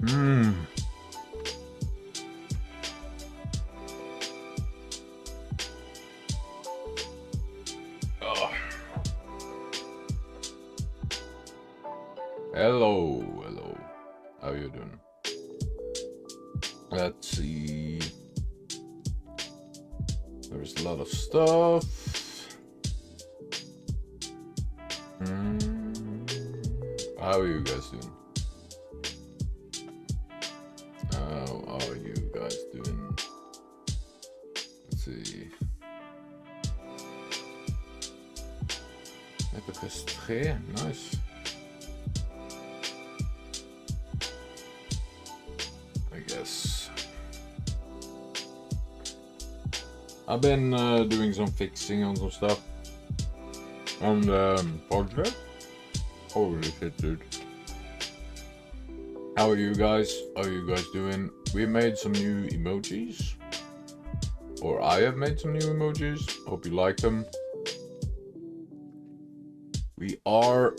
Oh. Hello. How you doing? Let's see. There's a lot of stuff. How are you guys doing? How are you guys doing? Let's see. Epicus 3, nice. I guess. I've been doing some fixing on some stuff on the project. Holy shit, dude. How are you guys? How are you guys doing? We made some new emojis. Or I have made some new emojis. Hope you like them. We are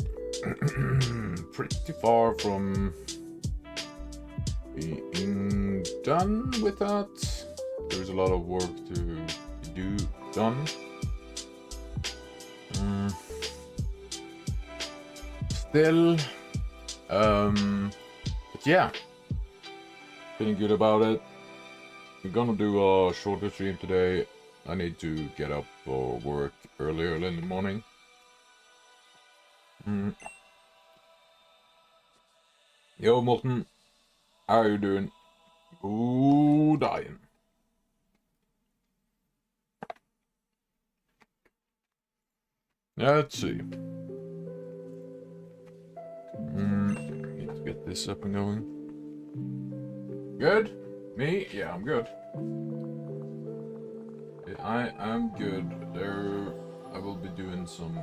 pretty far from being done with that. There's a lot of work to do done. Still, but yeah, feeling good about it. We're gonna do a shorter stream today. I need to get up for work early in the morning. Yo, Morten, how are you doing? Ooh, dying. Let's see. Need to get this up and going. Good? Me? Yeah, I'm good. I am good. I will be doing some...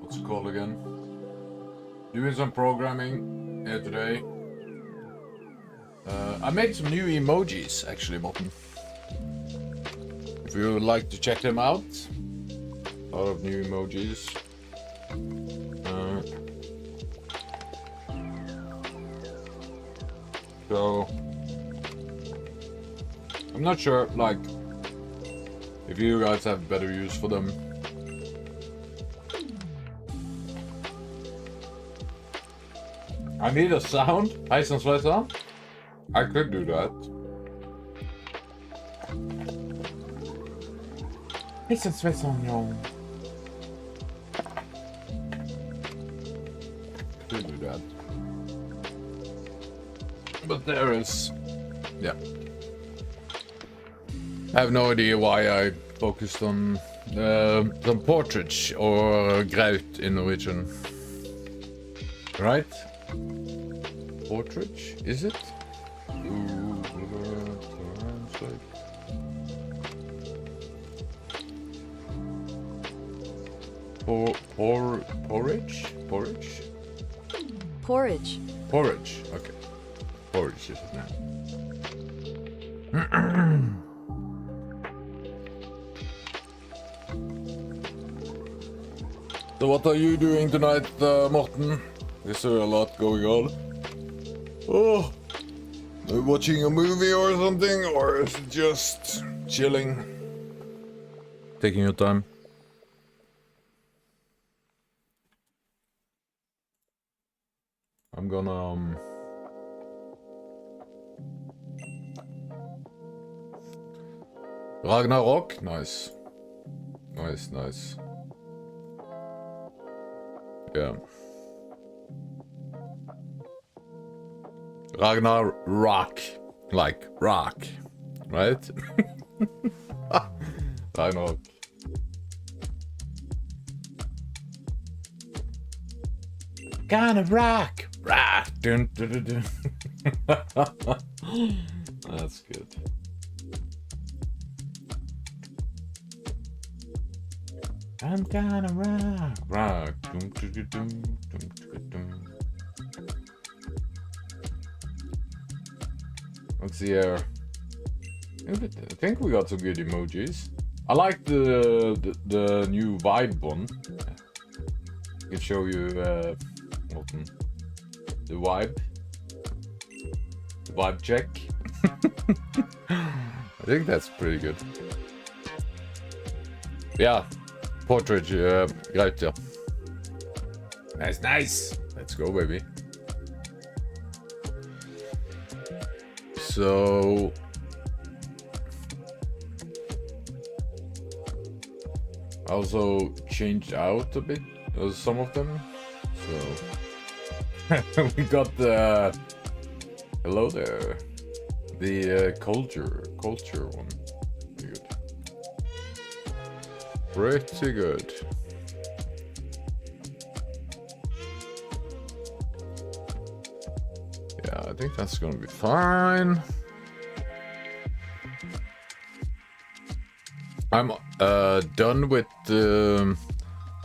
what's it called again? Doing some programming here today. I made some new emojis, actually, Morten. If you would like to check them out. A lot of new emojis. So I'm not sure, like, if you guys have better use for them. I need a sound. Hejsan svejsan. I could do that. Hejsan svejsan, yo. Could do that. But there is, yeah. I have no idea why I focused on some portraits or graut in Norwegian. Right? Portrait, is it? Porridge? Porridge? Porridge. Porridge, okay. Porridge is it now. So what are you doing tonight, Morten? Is there a lot going on? Oh, are you watching a movie or something, or is it just chilling? Taking your time? I'm gonna Ragnarok, nice. Nice. Yeah. Ragnarok, like rock, right? Ragnarok. Gonna rock. Dun, dun, dun, dun. That's good. I'm gonna rock. Dun, dun, dun, dun, dun, dun, dun. Let's see here. I think we got some good emojis. I like the new vibe one. I can show you Morten. The vibe. The vibe check. I think that's pretty good. Yeah. Portrait, greit, ja. Nice, nice. Let's go, baby. So... I also changed out a bit, some of them. So... we got the... Hello there. The culture one. Pretty good. Yeah, I think that's gonna be fine. I'm done with the...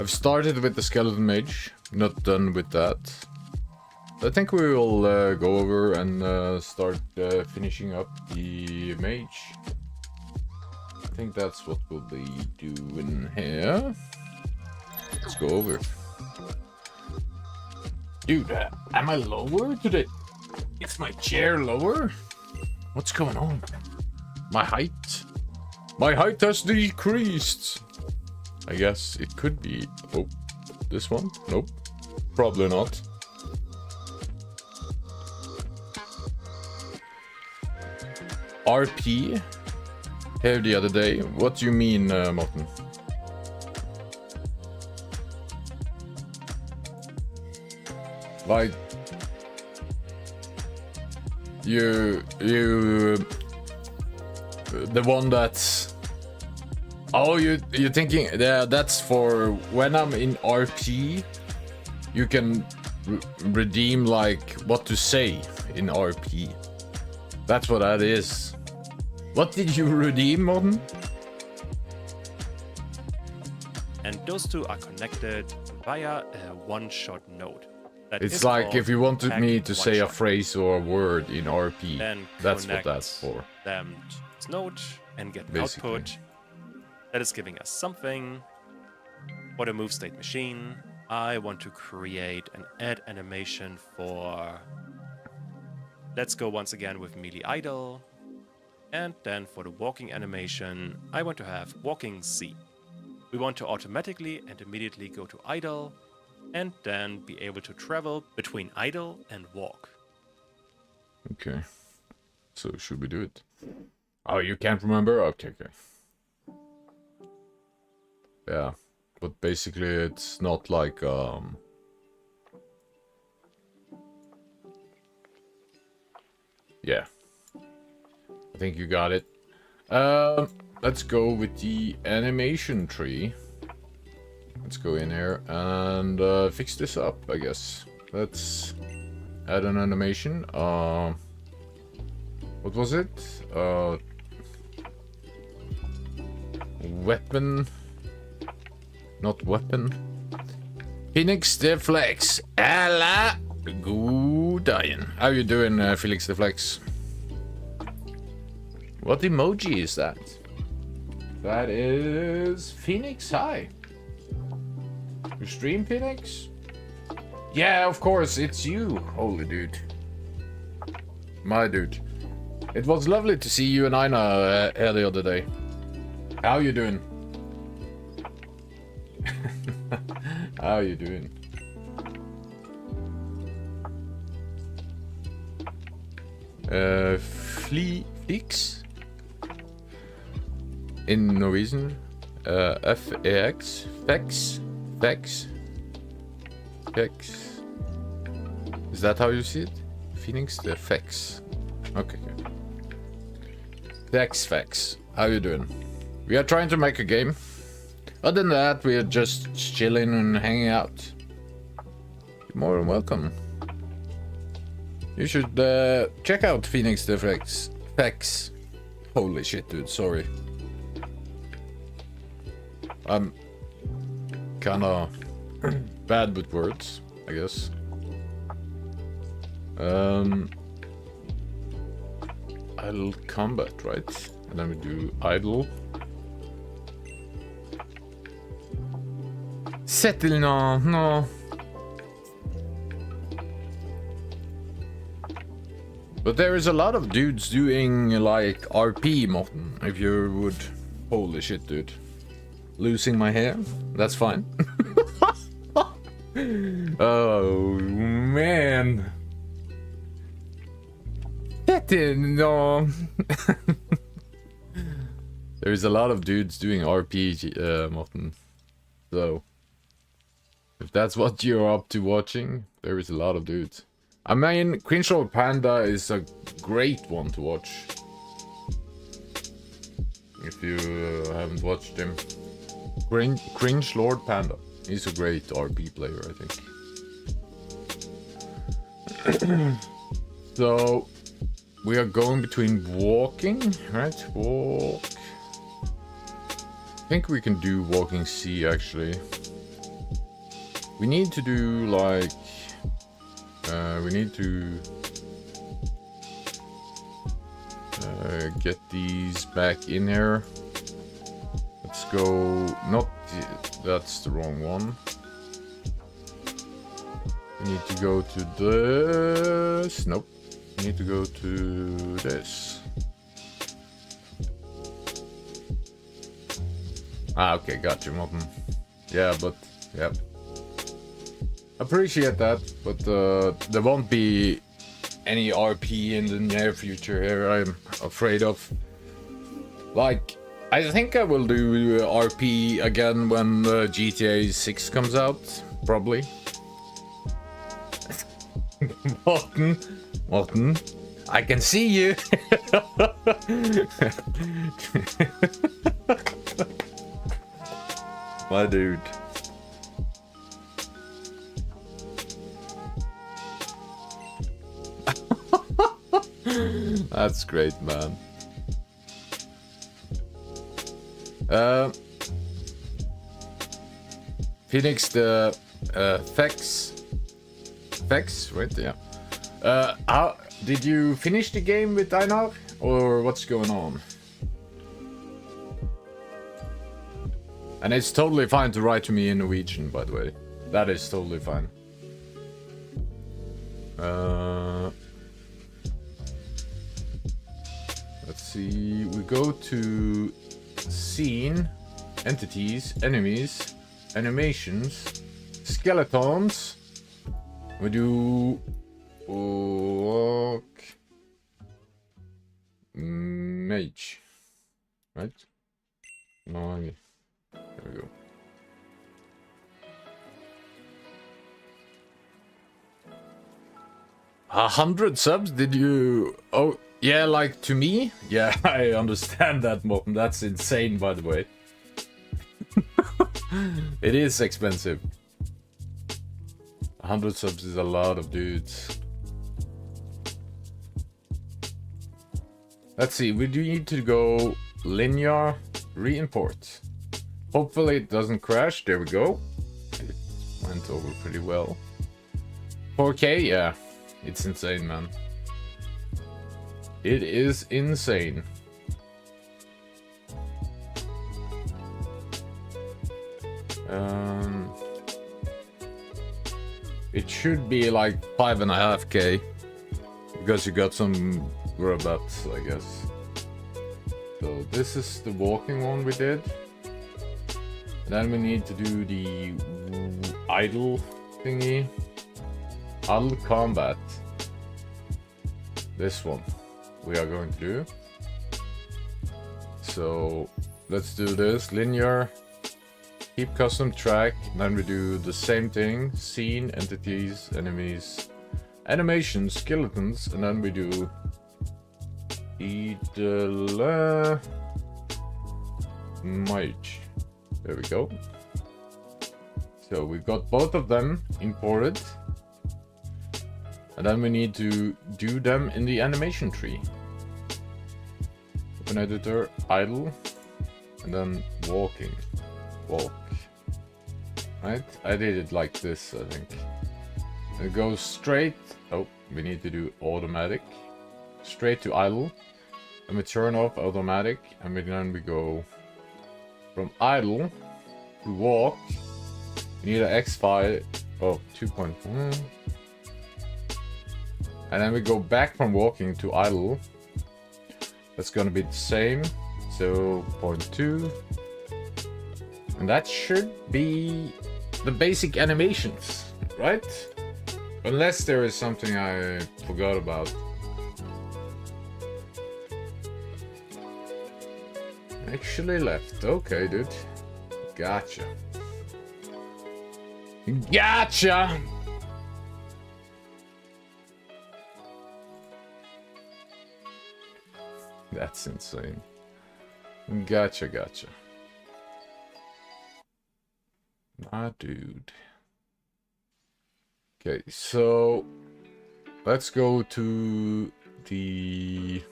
I've started with the skeleton mage, not done with that. I think we will go over and start finishing up the mage. I think that's what we'll be doing here. Let's go over. Dude, am I lower today? Is my chair lower? What's going on? My height? My height has decreased. I guess it could be... Oh, this one? Nope. Probably not. RP? Here the other day. What do you mean, Morten? Like... You... The one that's... Oh, you're thinking... Yeah, that's for... When I'm in RP, you can redeem, like, what to say in RP. That's what that is. What did you redeem, Morten? And those two are connected via a one-shot node. That It's is like called if you wanted me packed to say a one-shot. phrase or a word in RP. Then That's what connect that's for. them to this node and get an Basically. output that is giving us something. For the move state machine, I want to create an add animation for... Let's go once again with melee idle. And then for the walking animation, I want to have walking C. We want to automatically and immediately go to idle, and then be able to travel between idle and walk. Okay. So should we do it? Oh, you can't remember? Okay, okay. Yeah. But basically it's not like yeah. I think you got it. Let's go with the animation tree. Let's go in here and fix this up, I guess. Let's add an animation. What was it? Weapon. Not weapon. Phoenix the Flex. Alla good dying. How you doing, Felix the Flex? What emoji is that? That is Phoenix. Hi. You stream, Phoenix? Yeah, of course, it's you. Holy dude. My dude. It was lovely to see you and Aina here the other day. How you doing? How you doing? Flix? In Norwegian. F-A-X. Fex. Fex. Fex. Is that how you see it? Phoenix the Fex. Okay, okay. Fex. How you doing? We are trying to make a game. Other than that, we are just chilling and hanging out. You're more than welcome. You should check out Phoenix the Fex. Holy shit, dude. Sorry. I'm kinda bad with words, I guess. Idle combat, right? And then we do idle. Settle no. But there is a lot of dudes doing like RP, Morten, if you would. Holy shit, dude. Losing my hair? That's fine. Oh, man. That didn't know. There's a lot of dudes doing RP, Morten. So, if that's what you're up to watching, there is a lot of dudes. I mean, Cringe Lord Panda is a great one to watch. If you haven't watched him. Cringe Lord Panda. He's a great RP player, I think. So, we are going between walking, right? Walk. I think we can do walking C, actually. We need to do, like... we need to... get these back in here. Let's go... Not... That's the wrong one. We need to go to this... Nope. We need to go to this. Ah, okay, gotcha, Morten. Yeah, but... Yep. Appreciate that, but there won't be any RP in the near future here, I'm afraid of. Like, I think I will do RP again when GTA 6 comes out, probably. Morten, I can see you! My dude. That's great, man. Phoenix the Fex, right? Yeah. How did you finish the game with Einar, or what's going on? And it's totally fine to write to me in Norwegian, by the way. That is totally fine. Let's see. We go to scene, entities, enemies, animations, skeletons. We do walk, mage, right? No, there we go. A 100 subs? Did you? Oh, yeah, like to me? Yeah, I understand that, Morten. That's insane, by the way. It is expensive. 100 subs is a lot of dudes. Let's see, we do need to go linear re-import. Hopefully it doesn't crash. There we go. It went over pretty well. 4K, yeah. It's insane, man. It is insane. It should be like 5.5K because you got some robots, I guess. So this is the walking one we did. And then we need to do the idle thingy. Idle combat. This one we are going to do. So let's do this. Linear. Keep custom track. And then we do the same thing. Scene, entities, enemies, animations, skeletons. And then we do idle mage. There we go. So we've got both of them imported. And then we need to do them in the animation tree. Open editor, idle, and then walking. Walk. Right? I did it like this, I think. It goes straight. Oh, we need to do automatic. Straight to idle. And we turn off automatic. And then we go from idle to walk. We need an X file of 2.1. And then we go back from walking to idle. That's gonna be the same. So 0.2. And that should be the basic animations, right? Unless there is something I forgot about. Actually left. Okay, dude. Gotcha. Gotcha! That's insane. Gotcha, gotcha. My dude. Okay, so let's go to the...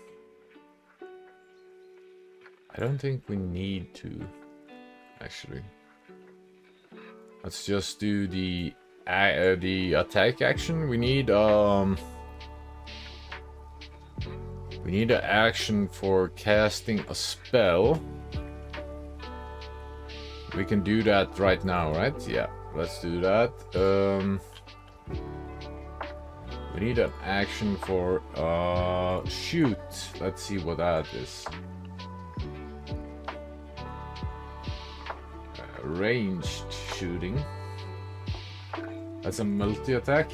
I don't think we need to, actually. Let's just do the attack action. We need an action for casting a spell. We can do that right now, right? Yeah, let's do that. We need an action for shoot. Let's see what that is. Ranged shooting. That's a multi-attack.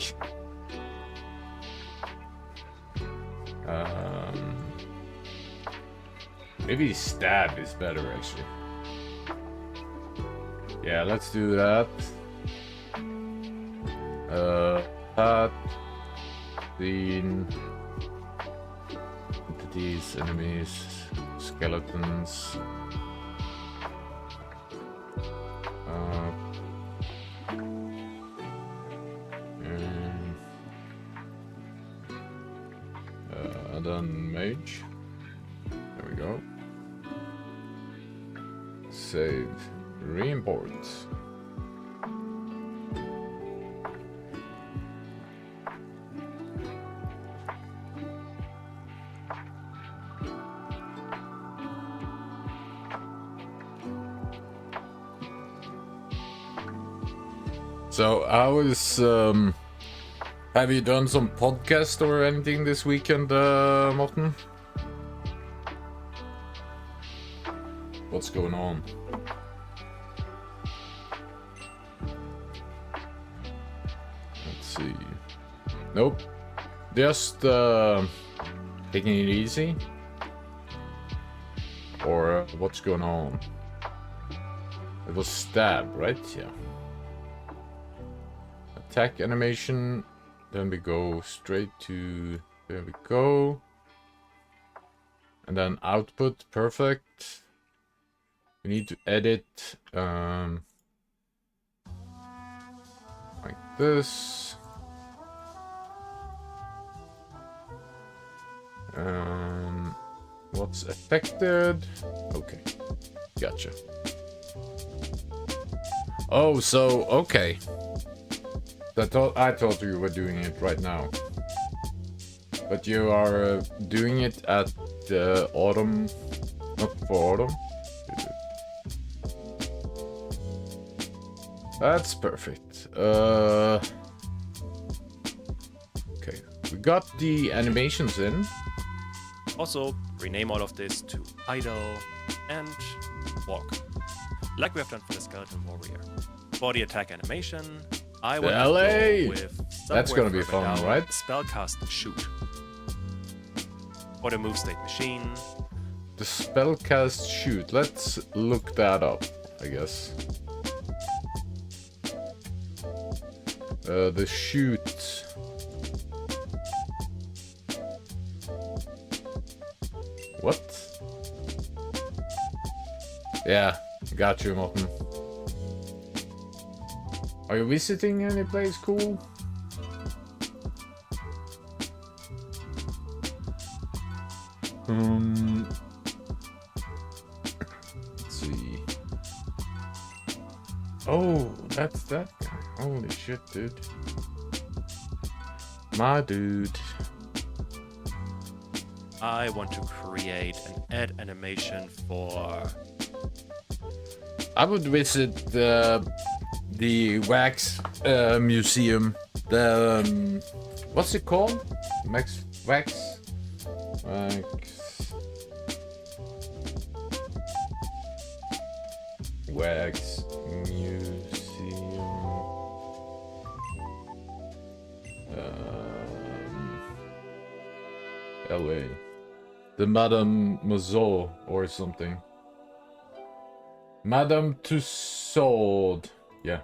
Maybe stab is better, actually. Yeah, let's do that. That. Scene. Entities, enemies, skeletons. Then mage. There we go. Save. Re-import. So I was have you done some podcast or anything this weekend, Morten? What's going on? Let's see. Nope. Just taking it easy. Or what's going on? It was stab, right? Yeah. Attack animation. Then we go straight to, there we go. And then output, perfect. We need to edit like this. What's affected? Okay, gotcha. Oh, so, okay. I thought you were doing it right now. But you are doing it at the autumn, not for autumn. That's perfect. Okay, we got the animations in. Also, rename all of this to idle and walk, like we have done for the skeleton warrior. For the attack animation, I want to go with that's gonna be fun, down, right? Spellcast shoot. For the move state machine. The spellcast shoot. Let's look that up, I guess. The shoot. What? Yeah, got you, Morten. Are you visiting any place cool? Let's see. Oh, that's that guy. Holy shit, dude. My dude. I want to create an add animation for... I would visit the the wax museum. The what's it called? Wax. Wax museum. LA. The Madame Mazot or something. Madame Tussauds. Yeah.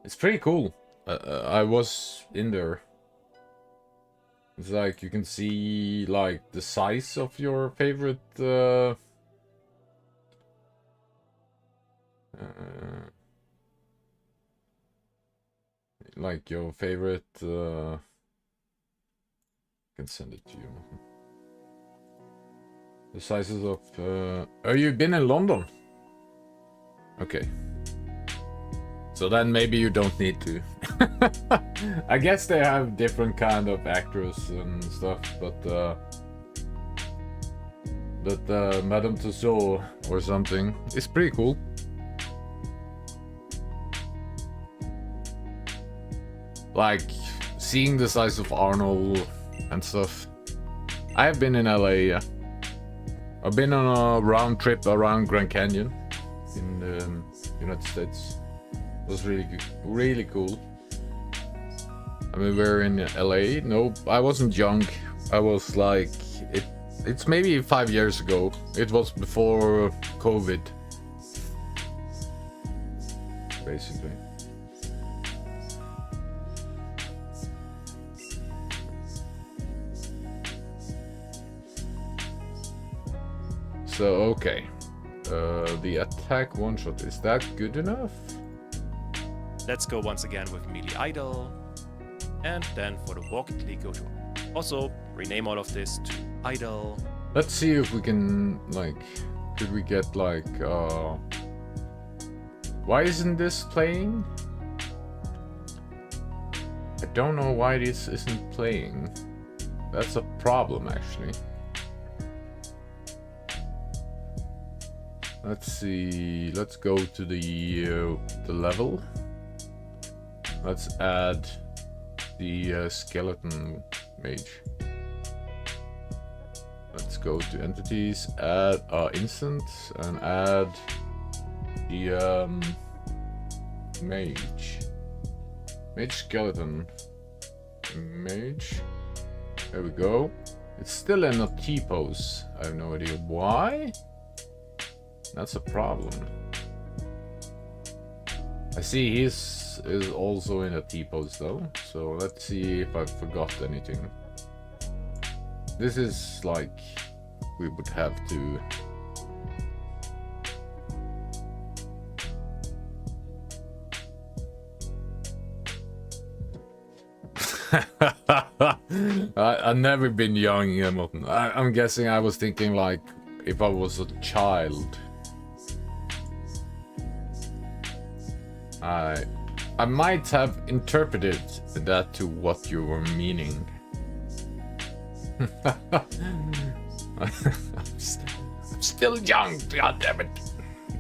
It's pretty cool. I was in there. It's like you can see like the size of your favorite like your favorite I can send it to you. The sizes of oh, you've been in London? Okay. So then maybe you don't need to. I guess they have different kind of actors and stuff, but Madame Tussauds or something is pretty cool. Like seeing the size of Arnold and stuff. I have been in LA. Yeah. I've been on a round trip around Grand Canyon in the United States. It was really cool. I mean, we're in LA. No, I wasn't young. I was like, it's maybe 5 years ago. It was before COVID, basically. So, okay. The attack one shot, is that good enough? Let's go once again with melee idle. And then for the walkie go to also rename all of this to idle. Let's see if we can, like, could we get like why isn't this playing? I don't know why this isn't playing. That's a problem actually. Let's see, let's go to the level. Let's add the skeleton mage. Let's go to entities, add instant, and add the mage. Mage skeleton. Mage. There we go. It's still in a T-pose. I have no idea why. That's a problem. I see he's is also in a T-pose though, so let's see if I forgot anything. This is like we would have to I've never been young, Hamilton. I'm guessing I was thinking like if I was a child. I might have interpreted that to what you were meaning. I'm still young, goddammit.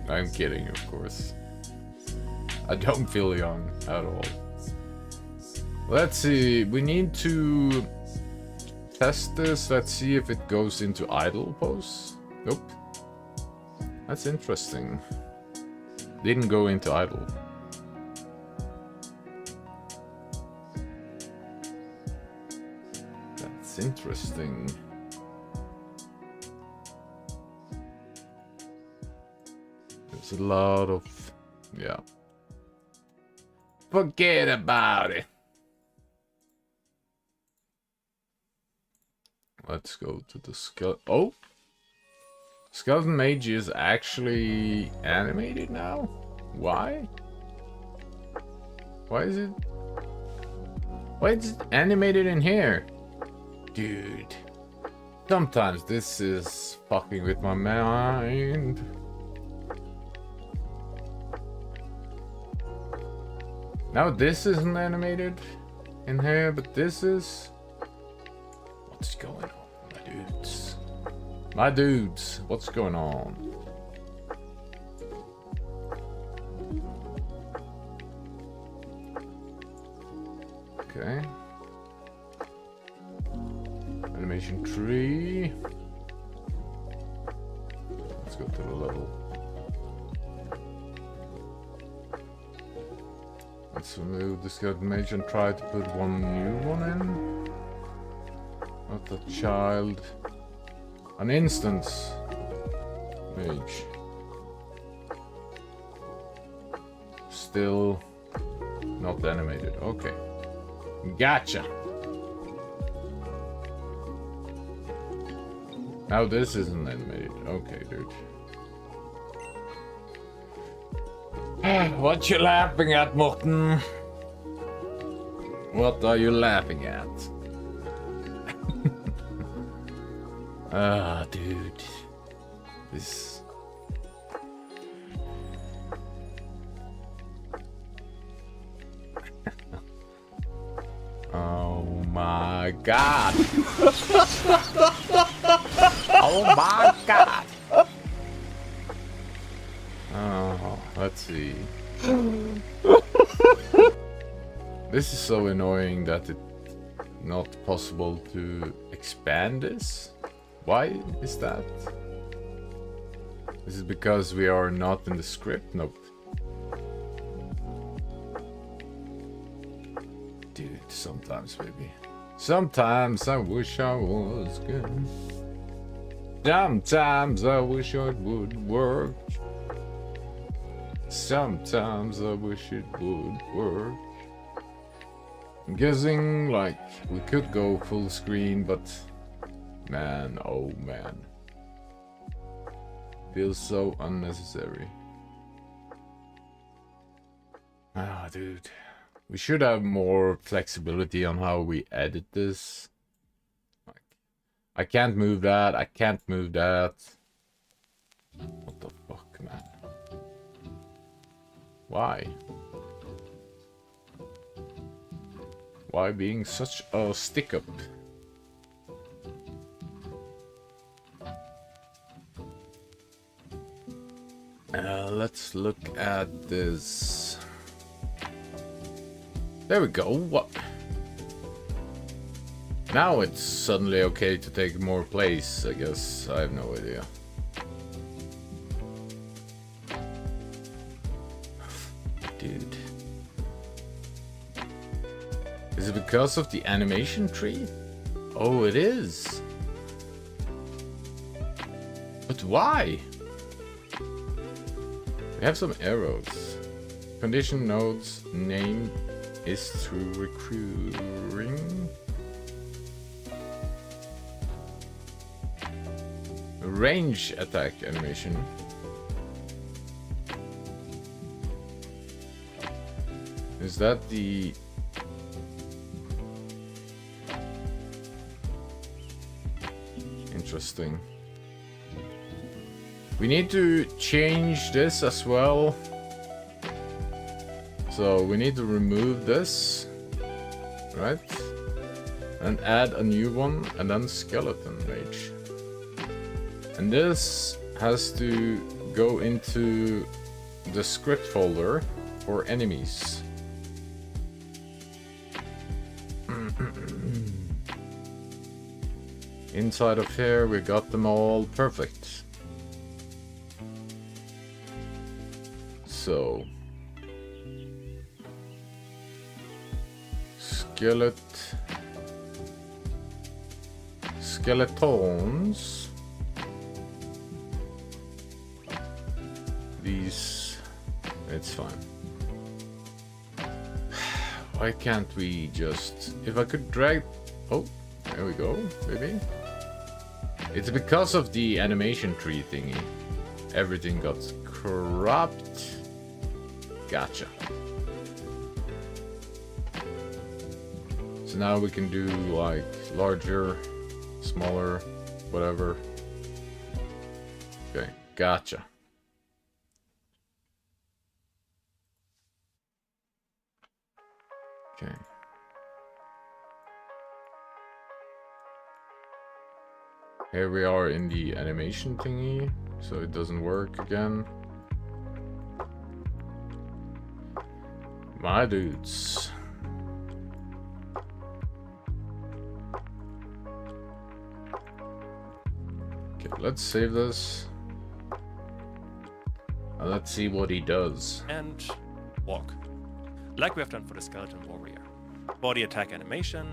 I'm kidding, of course. I don't feel young at all. Let's see, we need to test this. Let's see if it goes into idle pose. Nope. That's interesting. Didn't go into idle. That's interesting. There's a lot of... yeah. Forget about it. Let's go to the skeleton. Oh! Skeleton Mage is actually animated now? Why? Why is it animated in here? Dude. Sometimes this is fucking with my mind. Now this isn't animated in here, but this is... What's going on, my dudes? My dudes, what's going on? Okay. Animation tree. Let's go to the level. Let's remove this animation. Try to put one new one in. Not a child. An instance. Mage. Still not animated. Okay. Gotcha. Now this isn't animated. Okay, dude. What you laughing at, Morten? What are you laughing at? Ah, dude. This... Oh my god. Oh my god. Oh, let's see. This is so annoying that it's not possible to expand this. Why is that? This is because we are not in the script? Nope. Dude, sometimes, baby. Sometimes I wish I was good. Sometimes I wish it would work. Sometimes I wish it would work. I'm guessing, like, we could go full screen, but... Man, oh man. Feels so unnecessary. Ah, dude. We should have more flexibility on how we edit this. Like, I can't move that, I can't move that. What the fuck, man? Why? Why being such a stick-up? Let's look at this. There we go. What? Now it's suddenly okay to take more place, I guess. I have no idea. Dude. Is it because of the animation tree? Oh, it is. But why? We have some arrows. Condition nodes name is through recurring. Range attack animation. Is that the... Interesting. We need to change this as well. So we need to remove this, right? And add a new one, and then skeleton mage. And this has to go into the script folder for enemies. Inside of here we got them all perfect. So skeletons. These, it's fine. Why can't we just, if I could drag, oh, there we go, maybe. It's because of the animation tree thingy. Everything got corrupt. Gotcha. So now we can do like larger, smaller, whatever. Okay, gotcha. Okay. Here we are in the animation thingy, so it doesn't work again. My dudes. let's save this. And let's see what he does. And walk. Like we have done for the Skeleton Warrior. Body attack animation.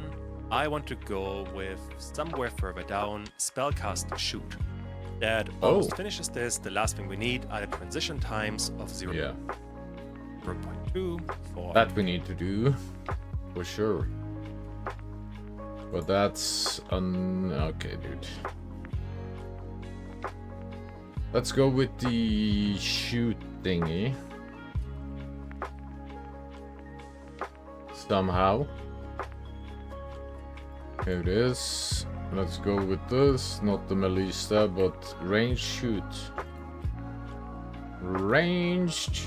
I want to go with somewhere further down, Spellcast Shoot. That almost finishes this. The last thing we need are the transition times of 0. Yeah. 0.2 for... That we need to do, for sure. But that's okay, dude. Let's go with the shoot thingy. Somehow. Here it is. Let's go with this. Not the melee stab, but range shoot. Ranged.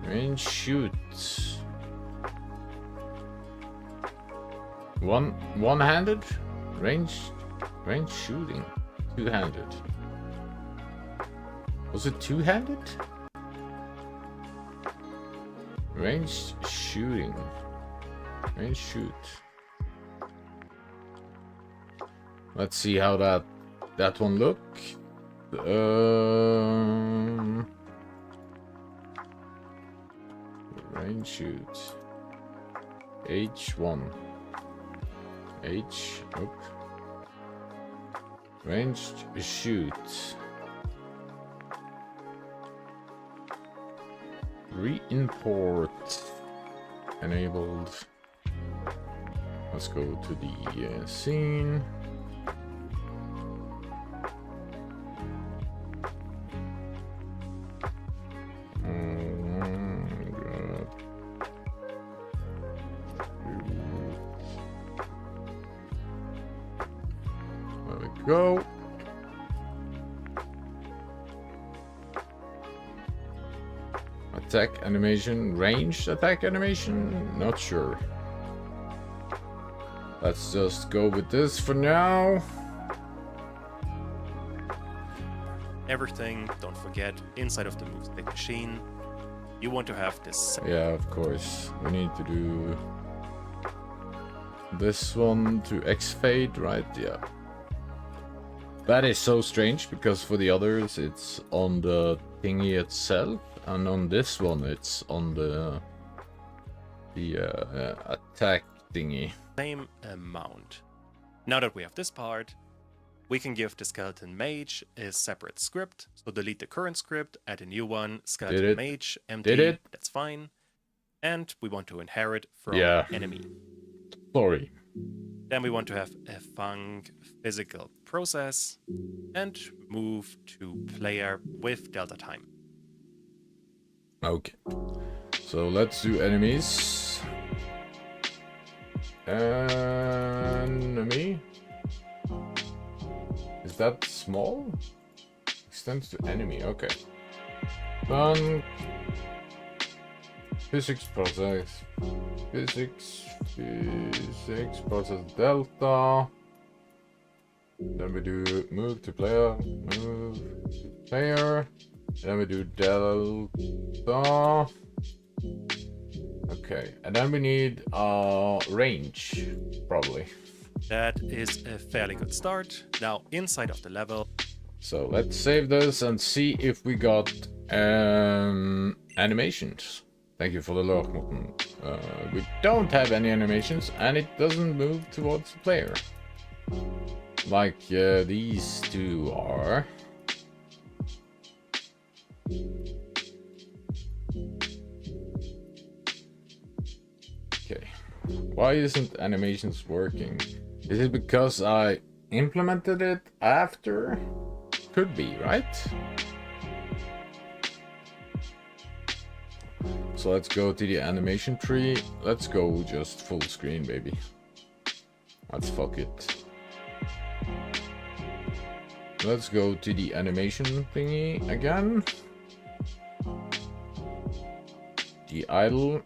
Range shoot. One-handed? Range shooting. Two-handed. Was it two-handed? Ranged shooting. Range shoot. Let's see how that one look. Range shoot. H1. Ranged shoot. Re-import. Enabled. Let's go to the scene. Go. Attack animation, ranged attack animation, not sure. Let's just go with this for now. Everything, don't forget, inside of the move state machine, you want to have this. Yeah, of course. We need to do this one to X-Fade, right? Yeah. That is so strange, because for the others it's on the thingy itself, and on this one it's on the attack thingy. Same amount. Now that we have this part, we can give the Skeleton Mage a separate script. So delete the current script, add a new one, Skeleton Mage, empty, that's fine. And we want to inherit from enemy. Sorry. Then we want to have a Fang physical process and move to player with delta time. Okay. So let's do enemies. Enemy. Is that small? Extends to enemy, okay. Fang. Physics process. Physics process delta. Then we do move to player, move to player. Then we do delta. Okay, and then we need range, probably. That is a fairly good start. Now inside of the level. So let's save this and see if we got animations. Thank you for the lurk, Morten. We don't have any animations, and it doesn't move towards the player. Like these two are. Okay. Why isn't animations working? Is it because I implemented it after? Could be, right? So let's go to the animation tree. Let's go just full screen, baby. Let's fuck it. Let's go to the animation thingy again. The idle.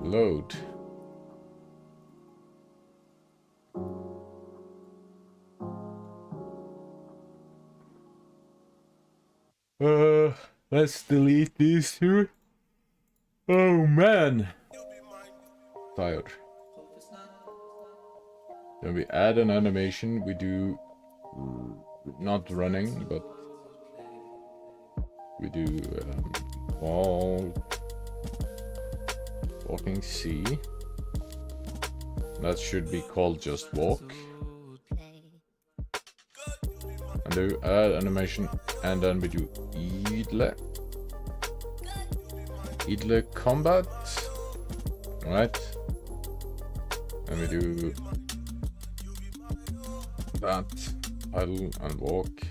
Load. Let's delete these two. Oh man. Tired. Then we add an animation. We do not running, but we do walking C. That should be called just walk. And do add animation, and then we do idle combat, right? And we do that, idle and walk.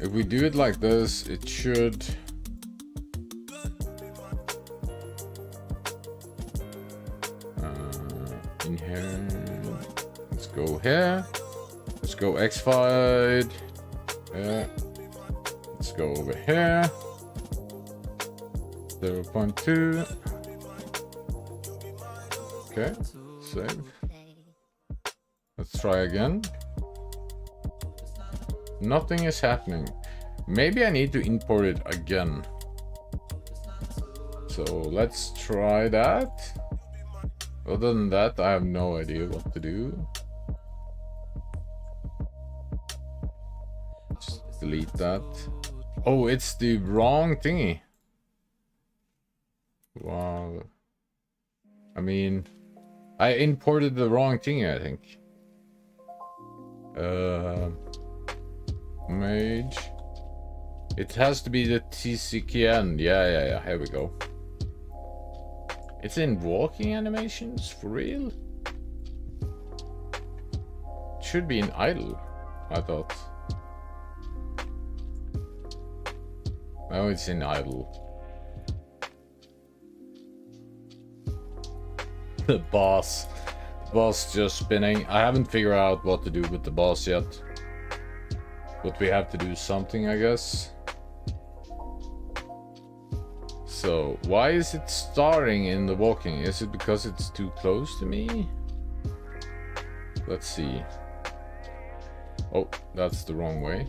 If we do it like this, it should in here. Let's go here. Let's go X-Fied. Yeah. Let's go over here. 0.2. Okay, save. Let's try again. Nothing is happening. Maybe I need to import it again. So let's try that. Other than that, I have no idea what to do. Just delete that. Oh, it's the wrong thingy. Wow. I mean, I imported the wrong thingy, I think. Mage. It has to be the TCKN. Yeah. Here we go. It's in walking animations? For real? It should be in idle, I thought. Oh, it's in idle. The boss. The boss just spinning. I haven't figured out what to do with the boss yet. But we have to do something, I guess. So, why is it starting in the walking? Is it because it's too close to me? Let's see. Oh, that's the wrong way.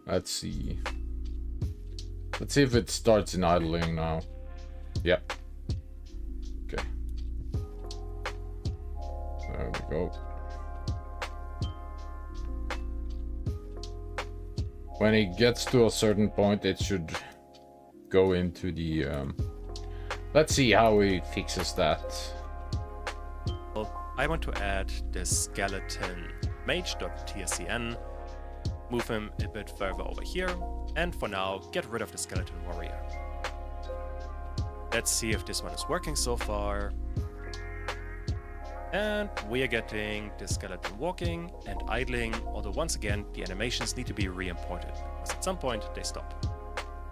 Let's see. Let's see if it starts in idling now. Yep. Okay. There we go. When it gets to a certain point, it should go into the... Let's see how it fixes that. I want to add the skeleton mage.tscn, move him a bit further over here, and for now, get rid of the skeleton warrior. Let's see if this one is working so far. And we are getting the skeleton walking and idling, although once again, the animations need to be re-imported, because at some point they stop.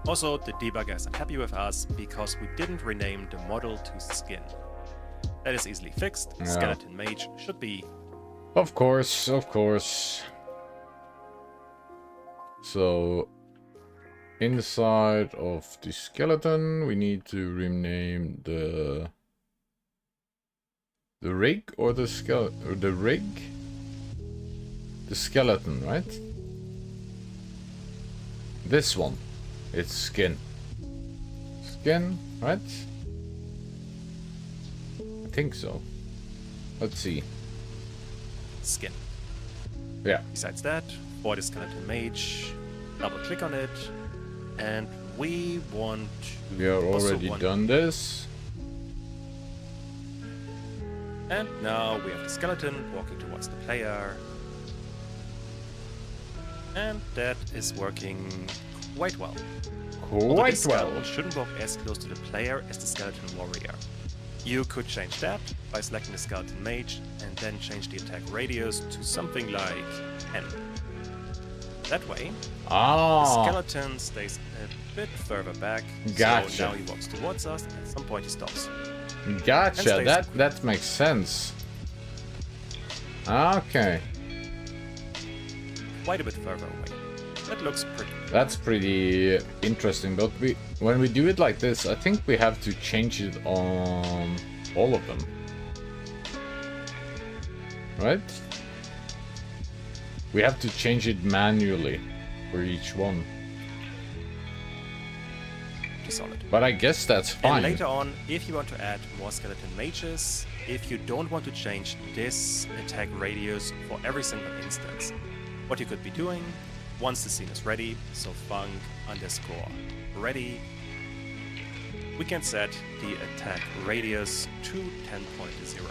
Also, the debugger is unhappy with us because we didn't rename the model to skin. That is easily fixed. Yeah. Skeleton mage should be... Of course, of course. So, inside of the skeleton, we need to rename the rig or the skeleton, or the rig? The skeleton, right? This one. It's skin. Skin, right? I think so. Let's see. skin. Yeah. Besides that, for the skeleton mage, double click on it, and we want to... We are already done this. And now we have the skeleton walking towards the player. And that is working quite well. Although Quite this well. skeleton shouldn't walk as close to the player as the skeleton warrior. You could change that by selecting the skeleton mage and then change the attack radius to something like 10. That way, the skeleton stays a bit further back. Gotcha. So now he walks towards us, and at some point he stops. Gotcha. And That makes sense. Okay. Quite a bit further away. That looks pretty. That's pretty interesting, but when we do it like this, I think we have to change it on all of them. Right? We have to change it manually for each one. to solid. But I guess that's And fine. later on, if you want to add more skeleton mages, if you don't want to change this attack radius for every single instance, what you could be doing, once the scene is ready, so func_ready, we can set the attack radius to 10.0.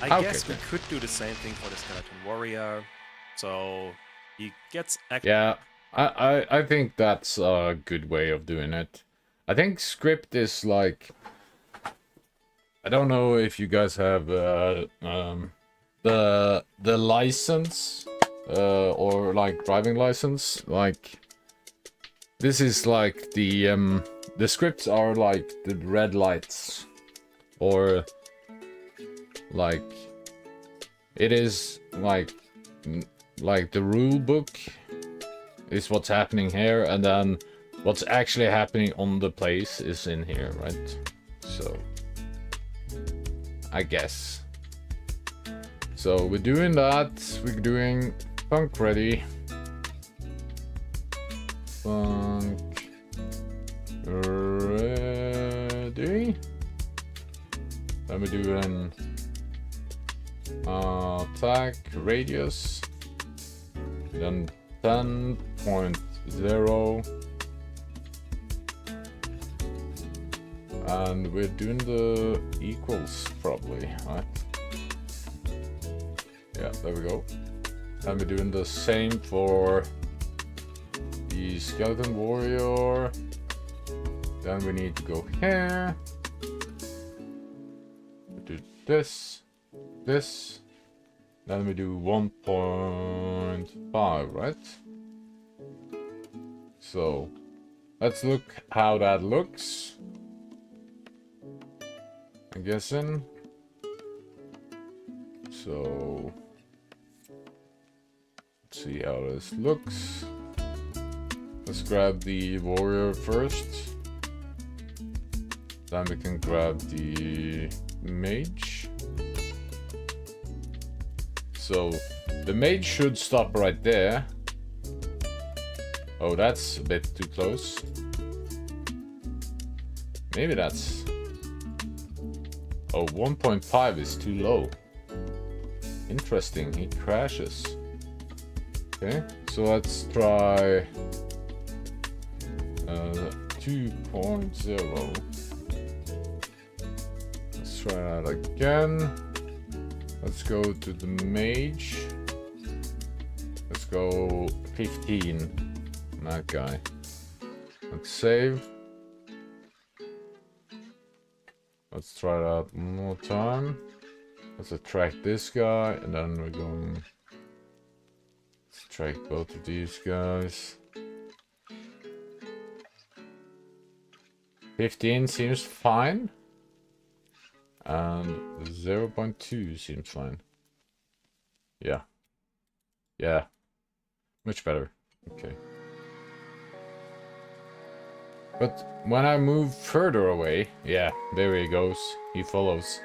I Okay, guess we okay. could do the same thing for the skeleton warrior, so he gets Yeah, I think that's a good way of doing it. I think script is like, I don't know if you guys have the license or like driving license. Like this is like the scripts are like the red lights, or like it is like the rule book is what's happening here, and then what's actually happening on the place is in here, right? So I guess. So we're doing that. We're doing func ready. Func ready. Then we do an attack radius. Then 10.0. And we're doing the equals probably, right? Yeah, there we go. And we're doing the same for the skeleton warrior. Then we need to go here. We do this, this. Then we do 1.5, right? So let's look how that looks. I'm guessing. So let's see how this looks. Let's grab the warrior first. Then we can grab the mage. So the mage should stop right there. Oh, that's a bit too close. Maybe that's... Oh, 1.5 is too low. Interesting, he crashes. Okay, so let's try 2.0. Let's try that again. Let's go to the mage. Let's go 15. That guy. Let's save. Let's try that one more time. Let's attract this guy, and then we're going... Let's attract both of these guys. 15 seems fine. And 0.2 seems fine. Yeah. Yeah. Much better. Okay. But when I move further away, yeah, there he goes. He follows.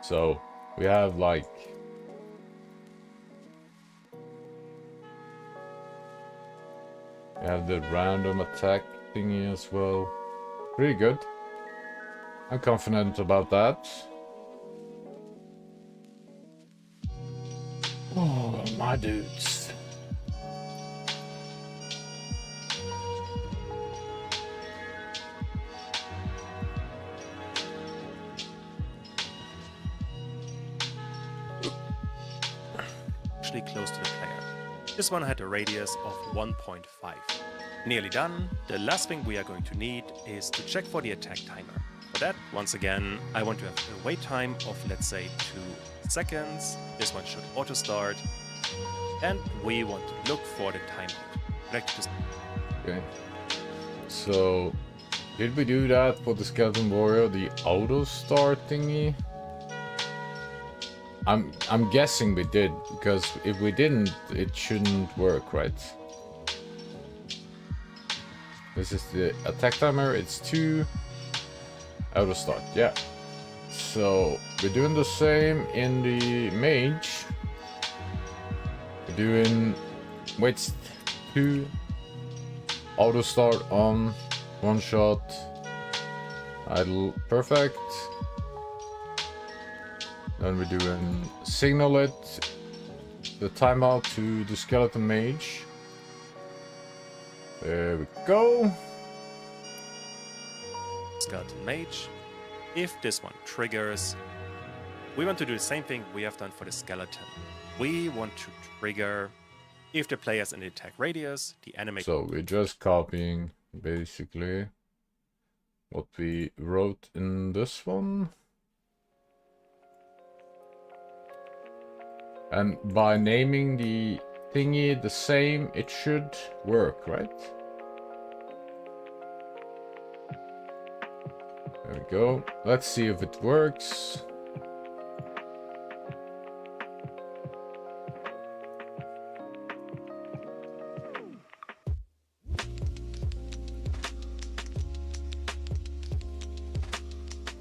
So we have like... We have the random attack thingy as well. Pretty good. I'm confident about that. Oh, my dudes. Actually close to the player. This one had a radius of 1.5. Nearly done. The last thing we are going to need is to check for the attack timer. For that, once again, I want to have a wait time of, let's say, 2 seconds. This one should auto start. And we want to look for the timeout. Okay. So, did we do that for the skeleton warrior, the auto start thingy? I'm guessing we did, because if we didn't, it shouldn't work, right? This is the attack timer, it's 2. Auto start, yeah. So we're doing the same in the mage. We're doing wait 2 auto start on One shot. Idle. Perfect. Then we do a signal it. The timeout to the skeleton mage. There we go. Skeleton mage. If this one triggers, we want to do the same thing we have done for the skeleton. We want to trigger if the player's in the attack radius, the enemy. So we're just copying basically what we wrote in this one. And by naming the thingy the same, it should work, right? There we go. Let's see if it works.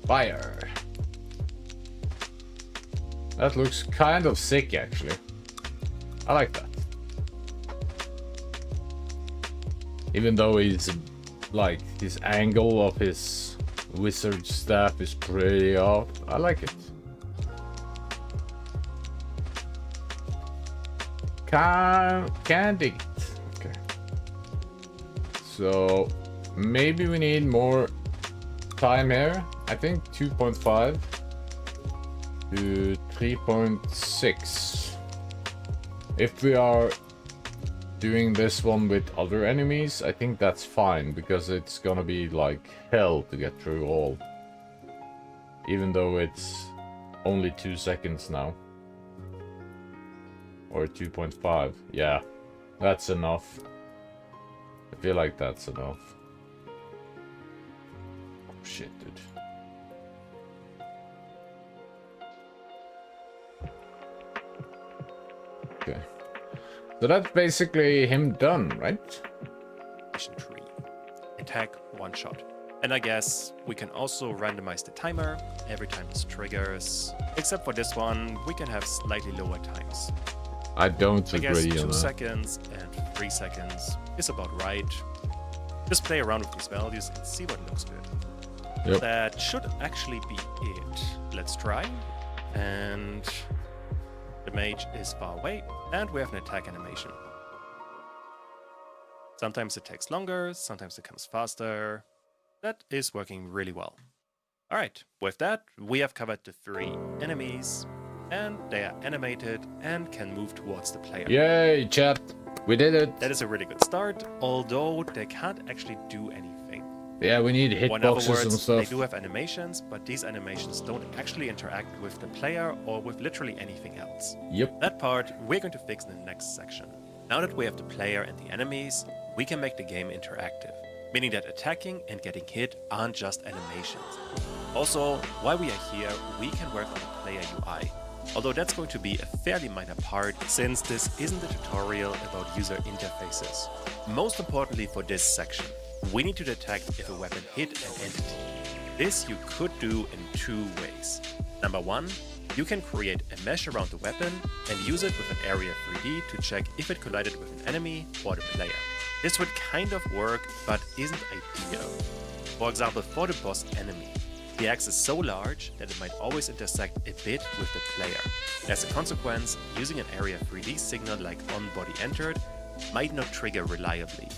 Fire. That looks kind of sick, actually. I like that. Even though he's like his angle of his wizard staff is pretty off, I like it. Can dig it. Okay. So maybe we need more time here. I think 2.5 to 3.6. If we are doing this one with other enemies, I think that's fine, because it's gonna be like hell to get through all. Even though it's only 2 seconds now. Or 2.5. Yeah, that's enough. I feel like that's enough. Oh shit, dude. Okay. So that's basically him done, right? Mission tree. Attack, one shot. And I guess we can also randomize the timer every time this triggers. Except for this one, we can have slightly lower times. I don't I guess agree 2 on that. seconds and 3 seconds is about right. Just play around with these values and see what looks good. Yep. That should actually be it. Let's try. And the mage is far away, and we have an attack animation. Sometimes it takes longer, sometimes it comes faster. That is working really well. Alright, with that, we have covered the 3 enemies, and they are animated and can move towards the player. Yay, chat. We did it. That is a really good start, although they can't actually do anything. Yeah, we need Or in other hitboxes and words, they stuff. do have animations, but these animations don't actually interact with the player or with literally anything else. Yep. That part we're going to fix in the next section. Now that we have the player and the enemies, we can make the game interactive, meaning that attacking and getting hit aren't just animations. Also, while we are here, we can work on the player UI. Although that's going to be a fairly minor part, since this isn't a tutorial about user interfaces. Most importantly for this section, we need to detect if a weapon hit an entity. This you could do in 2 ways. Number 1, you can create a mesh around the weapon and use it with an Area 3D to check if it collided with an enemy or the player. This would kind of work, but isn't ideal. For example, for the boss enemy, the axe is so large that it might always intersect a bit with the player. As a consequence, using an Area 3D signal like onBody entered might not trigger reliably.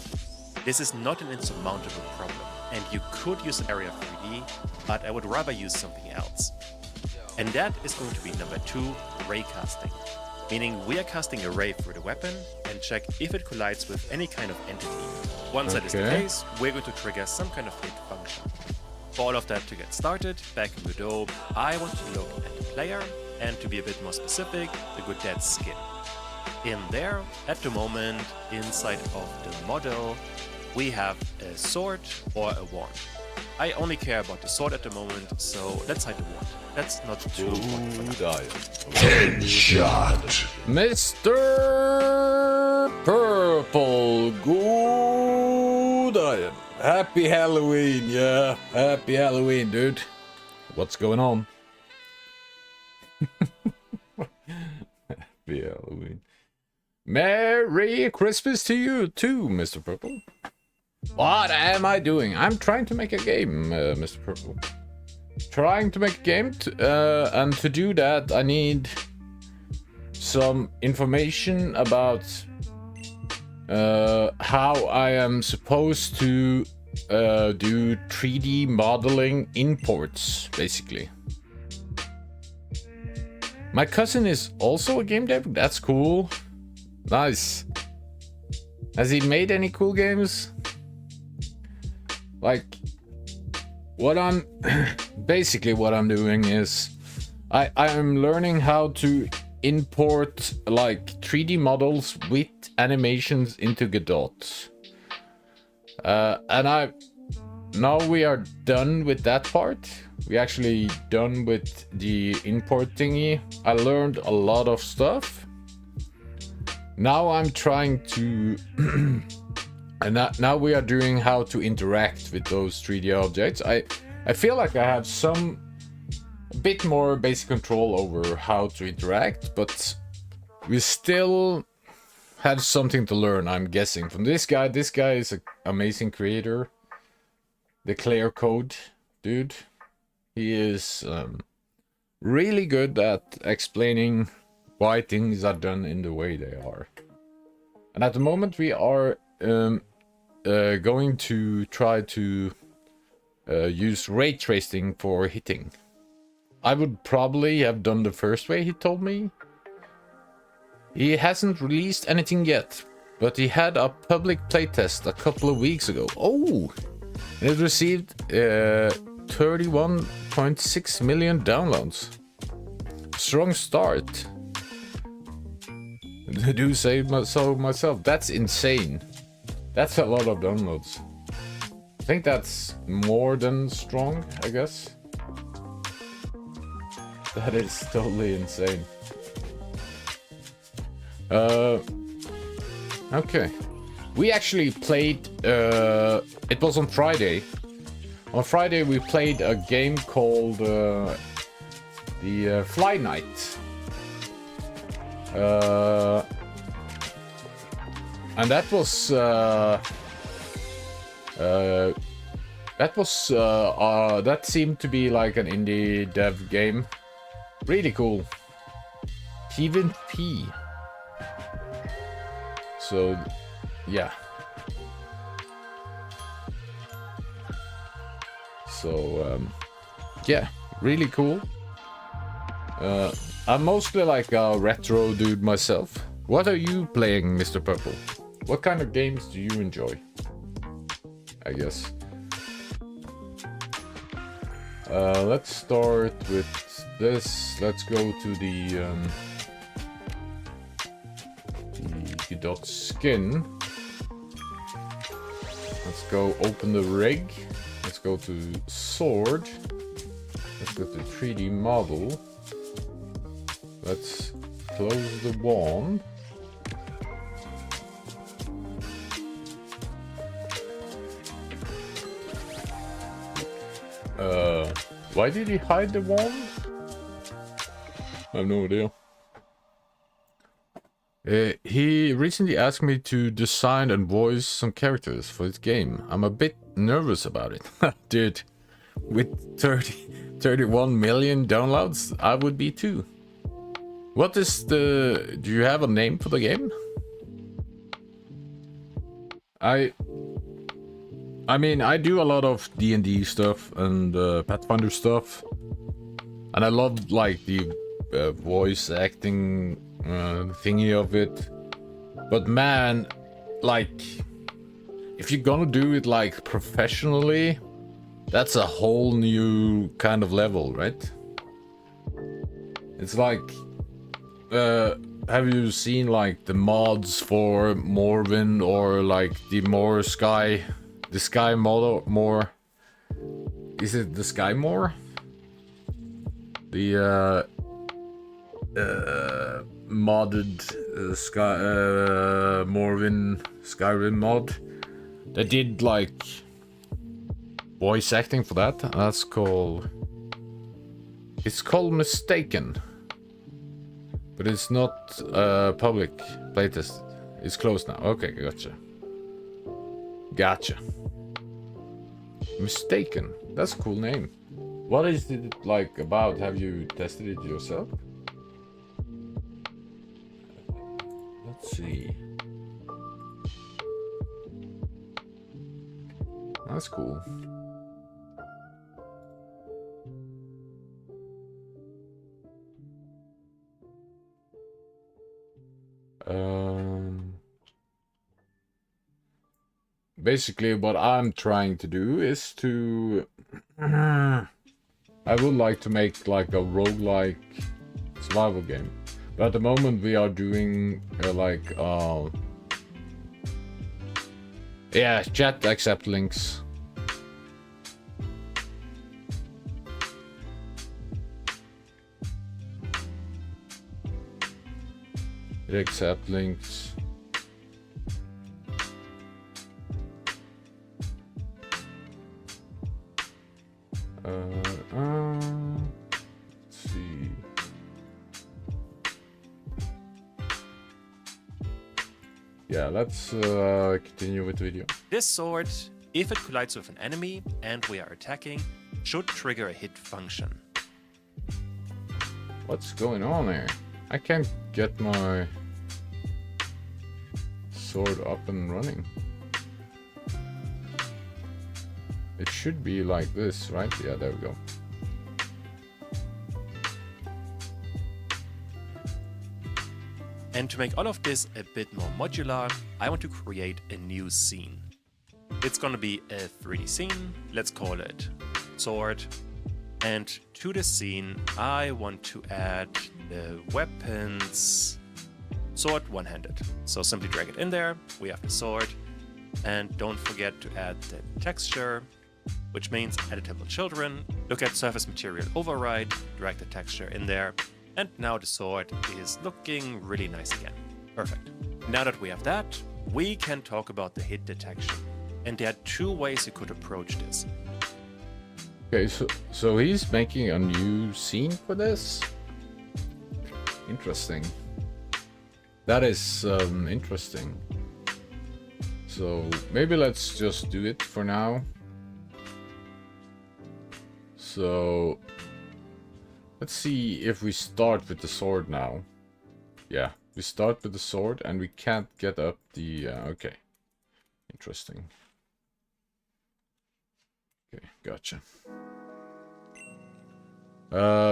This is not an insurmountable problem, and you could use an Area 3D, but I would rather use something else. And that is going to be number 2, ray casting. Meaning we are casting a ray through the weapon and check if it collides with any kind of entity. Once that is the Okay. case, we're going to trigger some kind of hit function. For all of that to get started, back in Godot, I want to look at the player, and to be a bit more specific, the Godot skin. In there, at the moment, inside of the model, we have a sword or a wand. I only care about the sword at the moment, so let's hide the wand. That's not too important for now. Headshot. Mr. Purple, good eye. Happy Halloween, yeah. Happy Halloween, dude. What's going on? Happy Halloween. Merry Christmas to you too, Mr. Purple. What am I doing? I'm trying to make a game, Mr. Purple. Trying to make a game, and to do that, I need some information about how I am supposed to do 3D modeling imports, basically. My cousin is also a game dev. That's cool. Nice. Has he made any cool games? Like, what I'm basically what I'm doing is I am learning how to import like 3D models with animations into Godot. And now we are done with that part. We actually done with the import thingy. I learned a lot of stuff. Now I'm trying to and now we are doing how to interact with those 3D objects. I feel like I have a bit more basic control over how to interact, but we still have something to learn, I'm guessing, from this guy. This guy is an amazing creator. The Clear Code dude. He is really good at explaining why things are done in the way they are. And at the moment we are going to try to use ray tracing for hitting. I would probably have done the first way he told me. He hasn't released anything yet, but he had a public playtest a couple of weeks ago. Oh! It received 31.6 million downloads. Strong start. I do say so myself. That's insane. That's a lot of downloads. I think that's more than strong, I guess. That is totally insane. Okay. We actually played, it was on Friday. On Friday we played a game called the Fly Night. And that seemed to be like an indie dev game. Really cool. Kevin P. So, yeah. So, yeah, really cool. I'm mostly like a retro dude myself. What are you playing, Mr. Purple? What kind of games do you enjoy? I guess. Let's start with this. Let's go to the Godot skin. Let's go open the rig. Let's go to sword. Let's go to 3D model. Let's close the wand. Why did he hide the wand? I have no idea. He recently asked me to design and voice some characters for his game. I'm a bit nervous about it. Dude, with 31 million downloads, I would be too. What is the... Do you have a name for the game? I mean, I do a lot of D&D stuff and Pathfinder stuff. And I love, like, the voice acting thingy of it. But man, like, if you're gonna do it, like, professionally, that's a whole new kind of level, right? It's like... have you seen, like, the mods for Morrowind or, like, the more Sky... The Sky model more... Is it the Sky more? The modded Sky Morrowind Skyrim mod. They did like voice acting for that. That's called... It's called Mistaken. But it's not public playtest. It's closed now. Okay, gotcha. Gotcha. Mistaken. That's a cool name. What is it like about? Have you tested it yourself? Let's see. That's cool. Basically what I'm trying to do is to I would like to make like a roguelike survival game. But at the moment we are doing yeah, chat accept links. Accept links. Let's see. Yeah, let's continue with the video. This sword, if it collides with an enemy and we are attacking, should trigger a hit function. What's going on here? I can't get my sword up and running. It should be like this, right? Yeah, there we go. And to make all of this a bit more modular, I want to create a new scene. It's gonna be a 3D scene, let's call it sword. And to the scene, I want to add the weapons sword one-handed. So simply drag it in there, we have the sword. And don't forget to add the texture, which means editable children. Look at surface material override, drag the texture in there. And now the sword is looking really nice again. Perfect. Now that we have that, we can talk about the hit detection. And there are two ways you could approach this. Okay, so he's making a new scene for this? Interesting. That is interesting. So maybe let's just do it for now. So let's see if we start with the sword now. Yeah, we start with the sword and we can't get up the... okay. Interesting. Okay, gotcha.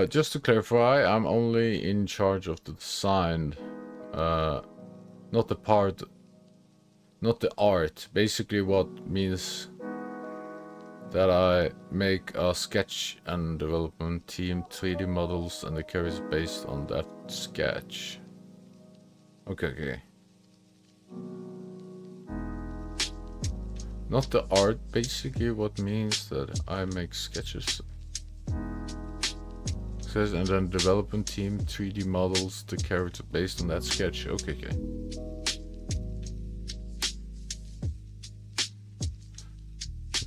Just to clarify, I'm only in charge of the design. Not the part... not the art. Basically what means that I make a sketch and development team 3D models and the carry is based on that sketch. Okay. Not the art, basically what means that I make sketches. Says and then development team 3D models the character based on that sketch. Okay.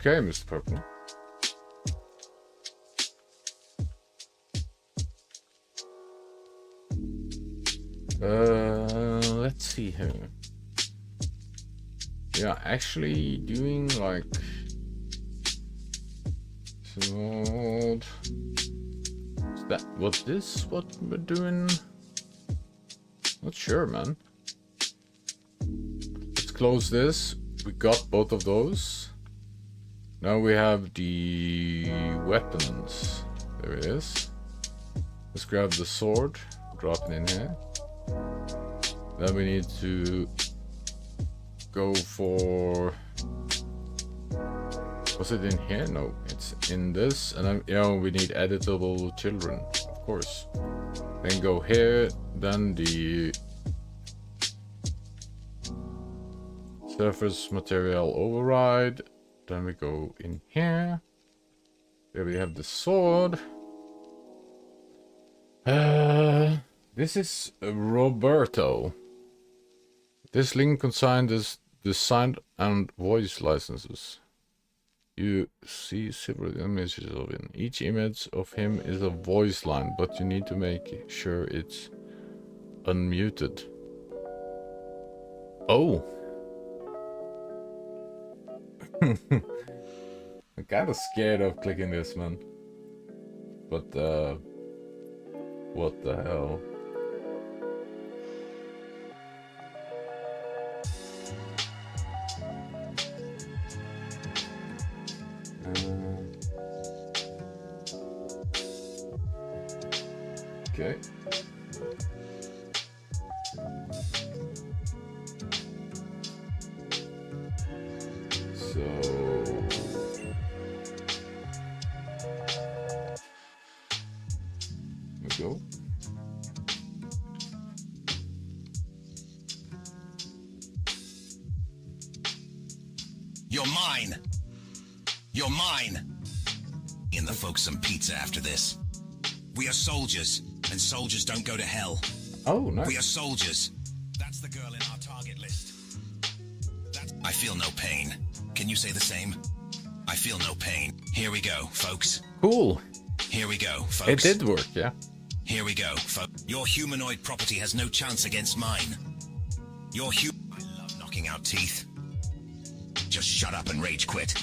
Okay, Mr. Purple. Let's see here. Yeah, actually doing like so. Is that what we're doing? Not sure, man. Let's close this. We got both of those. Now we have the weapons. There it is. Let's grab the sword, drop it in here. Then we need to go for... was it in here? No, it's in this. And then, we need editable children, of course. Then go here, then the surface material override. Then we go in here. There we have the sword. This is Roberto. This link consigned is designed and voice licenses. You see several images of him. Each image of him is a voice line, but you need to make sure it's unmuted. Oh. I'm kind of scared of clicking this, man. But, what the hell? Okay. So... Let's go. You're mine. You're mine. And the folks some pizza after this. We are soldiers, and soldiers don't go to hell. Oh, nice. We are soldiers. That's the girl in our target list. I feel no pain. Can you say the same? I feel no pain. Here we go, folks. Cool. Here we go, folks. It did work, yeah. Here we go, folks. Your humanoid property has no chance against mine. I love knocking out teeth. Just shut up and rage quit.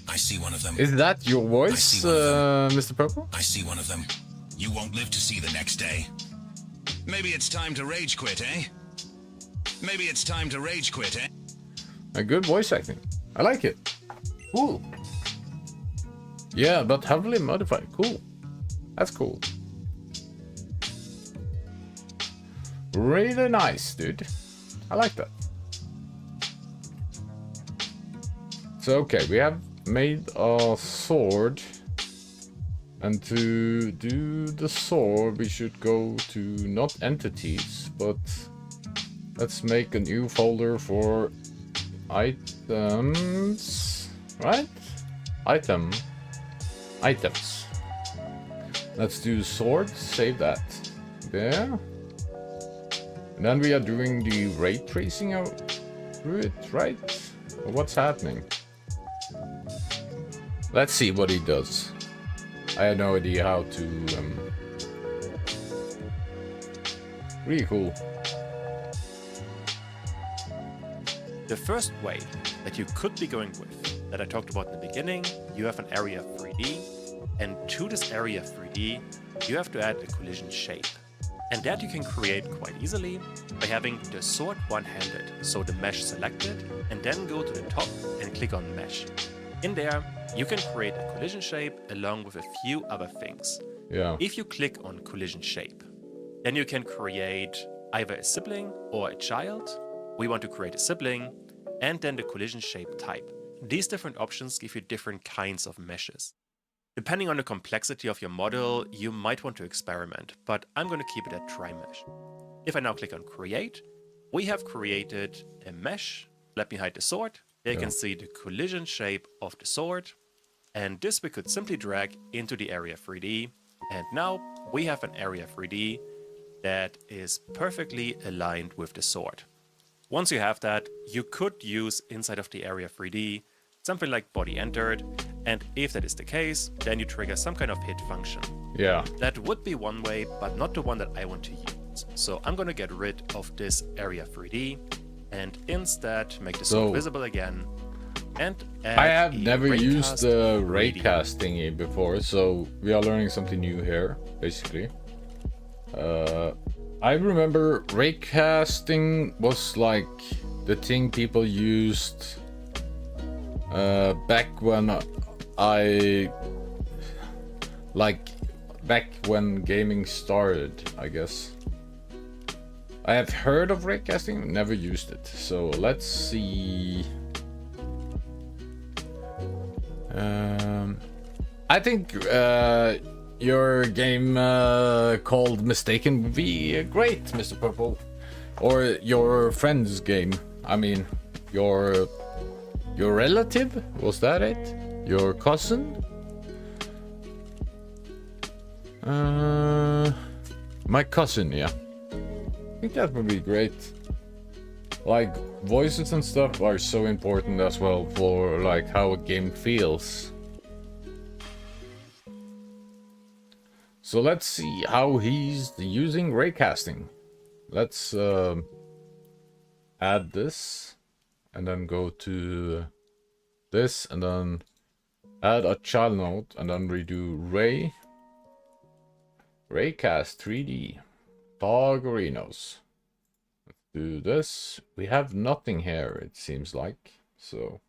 I see one of them. Is that your voice, Mr. Purple? I see one of them. You won't live to see the next day. Maybe it's time to rage quit, eh? Maybe it's time to rage quit, eh? A good voice acting. I like it. Cool. Yeah, but heavily modified. Cool. That's cool. Really nice, dude. I like that. So, okay, we have made a sword. And to do the sword, we should go to not entities, but let's make a new folder for items, right? Items. Let's do sword, save that. There. And then we are doing the ray tracing out through it, right? Or what's happening? Let's see what he does. I had no idea how to... Really cool. The first way that you could be going with, that I talked about in the beginning, you have an area 3D, and to this area 3D, you have to add a collision shape. And that you can create quite easily by having the sword one-handed, so the mesh selected, and then go to the top and click on mesh. In there, you can create a collision shape along with a few other things. Yeah. If you click on collision shape, then you can create either a sibling or a child. We want to create a sibling, and then the collision shape type. These different options give you different kinds of meshes. Depending on the complexity of your model, you might want to experiment, but I'm going to keep it at try mesh. If I now click on create, we have created a mesh. Let me hide the sword. There you can see the collision shape of the sword. And this we could simply drag into the area 3D. And now we have an area 3D that is perfectly aligned with the sword. Once you have that, you could use inside of the area 3D something like body entered. And if that is the case, then you trigger some kind of hit function. Yeah. That would be one way, but not the one that I want to use. So I'm going to get rid of this area 3D and instead make the sword visible again. And I have never used the raycast raycast thingy before, so we are learning something new here, basically. I remember raycasting was like the thing people used back when back when gaming started, I guess. I have heard of raycasting, never used it. So let's see. I think your game called Mistaken would be great, Mr. Purple. Or your friend's game. I mean, your relative? Was that it? Your cousin? My cousin, yeah. I think that would be great. Like, voices and stuff are so important as well for like how a game feels. So let's see how he's using raycasting. Let's add this and then go to this and then add a child node and then redo Ray. Raycast 3D. Targarinos. Let's do this. We have nothing here, it seems like. So.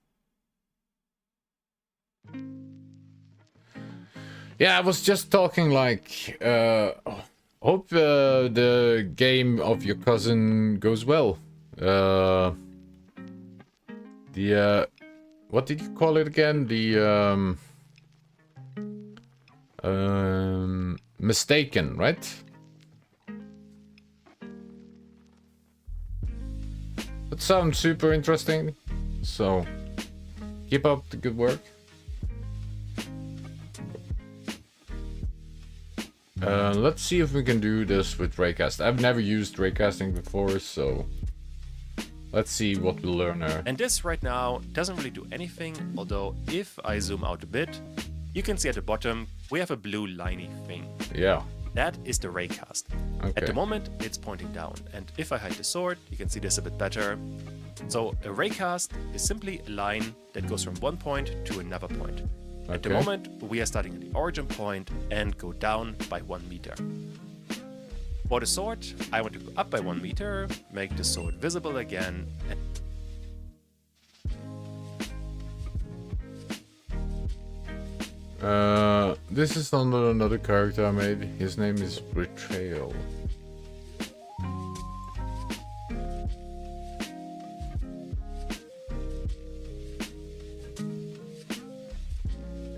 Yeah, I was just talking like, hope the game of your cousin goes well. What did you call it again? The Mistaken, right? That sounds super interesting. So keep up the good work. Let's see if we can do this with Raycast. I've never used Raycasting before, so let's see what we'll learn there. And this right now doesn't really do anything, although if I zoom out a bit, you can see at the bottom we have a blue liney thing. Yeah. That is the Raycast. Okay. At the moment, it's pointing down, and if I hide the sword, you can see this a bit better. So a Raycast is simply a line that goes from one point to another point. At the Okay. moment, we are starting at the origin point and go down by 1 meter. For the sword, I want to go up by 1 meter, make the sword visible again, and this is under another character I made. His name is Betrayal.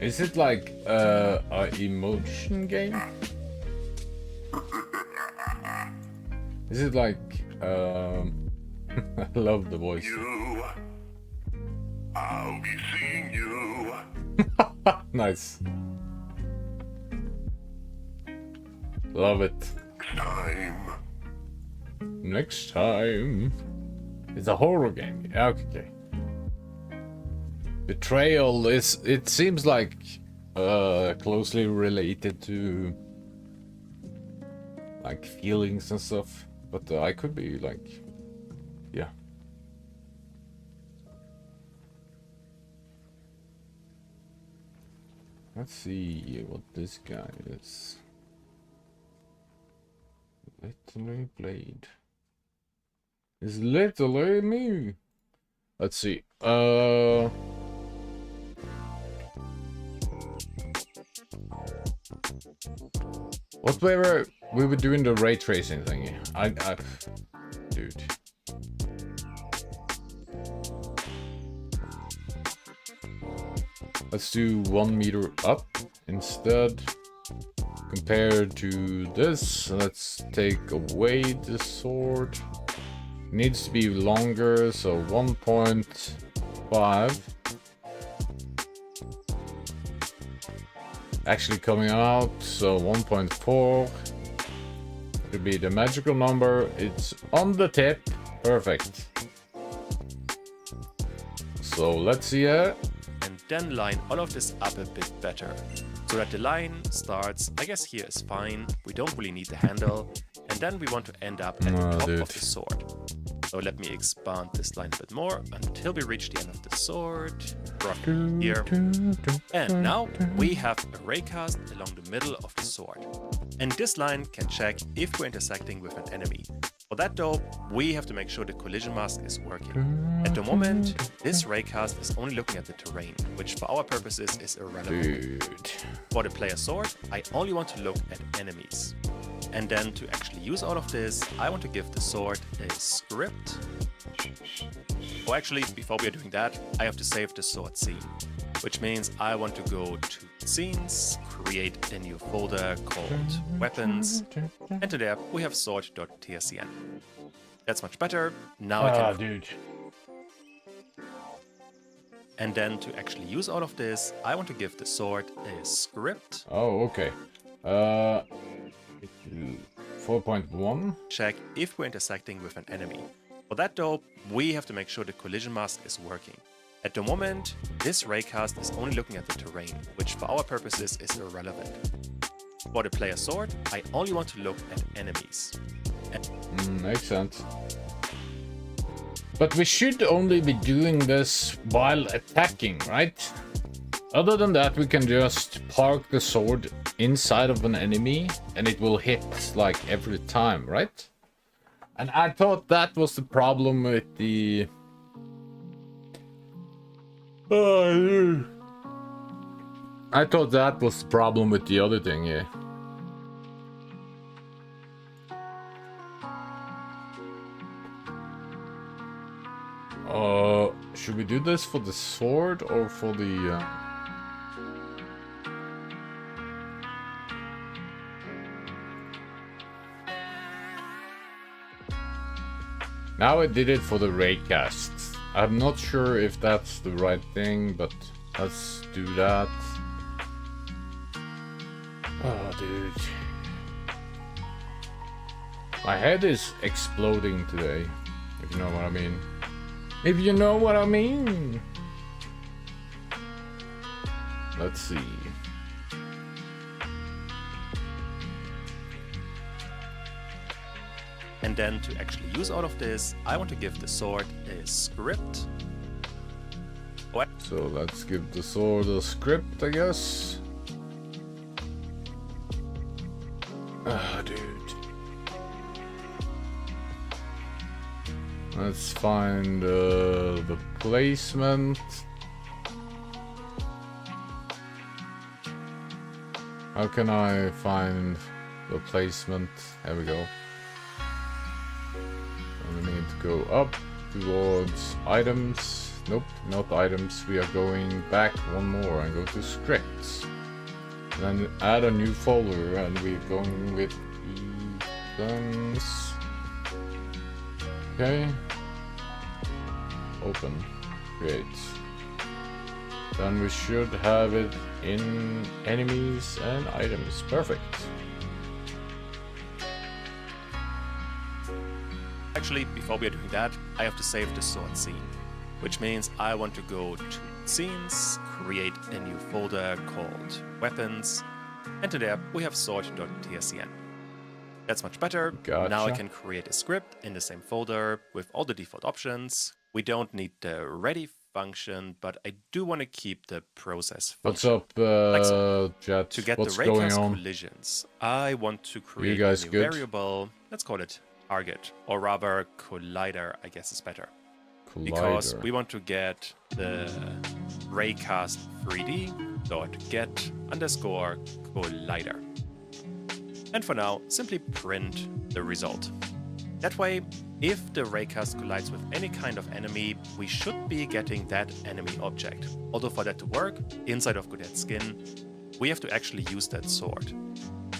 Is it like a emotion game? Is it like I love the voice. I'll be seeing you. Nice. Love it. Time. Next time. It's a horror game. Okay. Betrayal is, it seems like closely related to like feelings and stuff, but I could be like, yeah. Let's see what this guy is. Literally Blade. Is literally me. Let's see. What we were doing the ray tracing thingy. Dude. Let's do 1 meter up instead. Compared to this, let's take away the sword. Needs to be longer, so 1.5. Actually coming out, so 1.4 could be the magical number. It's on the tip. Perfect. So let's see it. and then line all of this up a bit better. So that the line starts, I guess here is fine, we don't really need the handle, and then we want to end up at the top of the sword. So let me expand this line a bit more until we reach the end of the sword, roughly here. And now we have a raycast along the middle of the sword. And this line can check if we're intersecting with an enemy. For that though, we have to make sure the collision mask is working. At the moment, this raycast is only looking at the terrain, which for our purposes is irrelevant. For the player sword, I only want to look at enemies. And then to actually use all of this, I want to give the sword a script. Oh, actually, before we are doing that, I have to save the sword scene, which means I want to go to scenes, create a new folder called weapons, and to there we have sword.tscn. That's much better. Now I can. Dude. And then to actually use all of this, I want to give the sword a script. Oh, okay. 4.1. Check if we're intersecting with an enemy. For that though, we have to make sure the collision mask is working. At the moment, this raycast is only looking at the terrain, which for our purposes is irrelevant. For the player sword, I only want to look at enemies. Makes sense. But we should only be doing this while attacking, right? Other than that, we can just park the sword inside of an enemy and it will hit like every time, right? And I thought that was the problem with the... I thought that was the problem with the other thing, yeah. Should we do this for the sword or for the... Now I did it for the raycast. I'm not sure if that's the right thing, but let's do that. Oh, dude. My head is exploding today, if you know what I mean. If you know what I mean. Let's see. And then to actually use all of this, I want to give the sword a script. What? So let's give the sword a script, I guess. Ah, dude. Let's find the placement. How can I find the placement? There we go. And we need to go up towards items. Nope, not items. We are going back one more and go to scripts. And then add a new folder, and we're going with items. Okay. Open. Create. Then we should have it in enemies and items. Perfect. Actually, before we are doing that, I have to save the sword scene. Which means I want to go to scenes, create a new folder called weapons, and in there we have sword.tscn. That's much better. Gotcha. Now I can create a script in the same folder with all the default options. We don't need the ready function, but I do want to keep the process What's function. up, chat? To get What's the going raycast on? collisions, I want to create guys a new good? variable. Let's call it target, or rather collider, I guess is better. Because Collider. we want to get the raycast 3D dot get underscore collider. And for now, simply print the result. That way, if the raycast collides with any kind of enemy, we should be getting that enemy object. Although for that to work, inside of Godet's skin, we have to actually use that sword.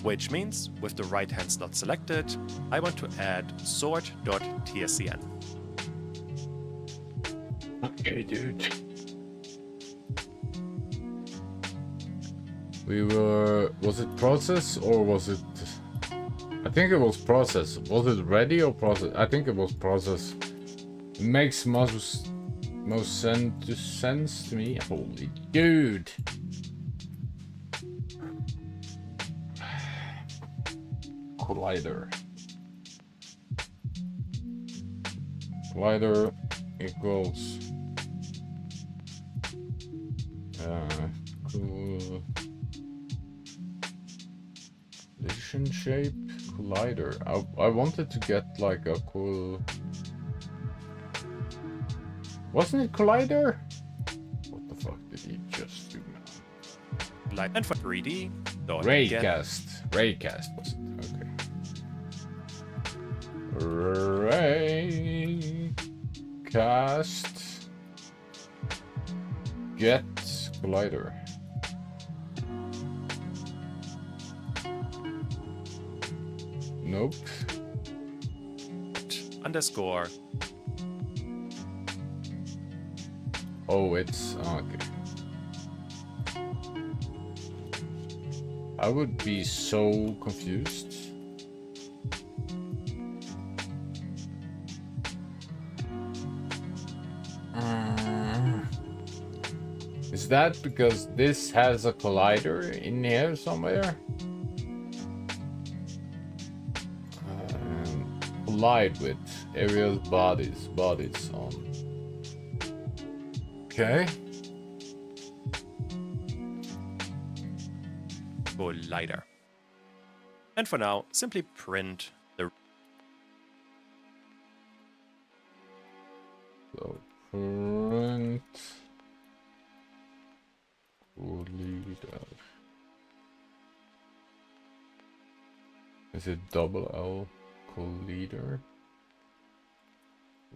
Which means, with the right hand slot selected, I want to add sword.tscn. Okay, dude. We were... Was it process or was it... I think it was process. Was it ready or process? I think it was process. It makes most sense to me. Holy dude. Collider. Collider equals collision shape collider. I wanted to get like a cool... Wasn't it collider? What the fuck did he just do? And for 3D, dot get Raycast. Raycast was it? Okay. Raycast. Get collider. Nope. underscore. Oh, it's okay. I would be so confused. Is that because this has a collider in here somewhere? Collide with areas bodies on. Okay. Go lighter. And for now, simply print the So print leader. Is it double L collider?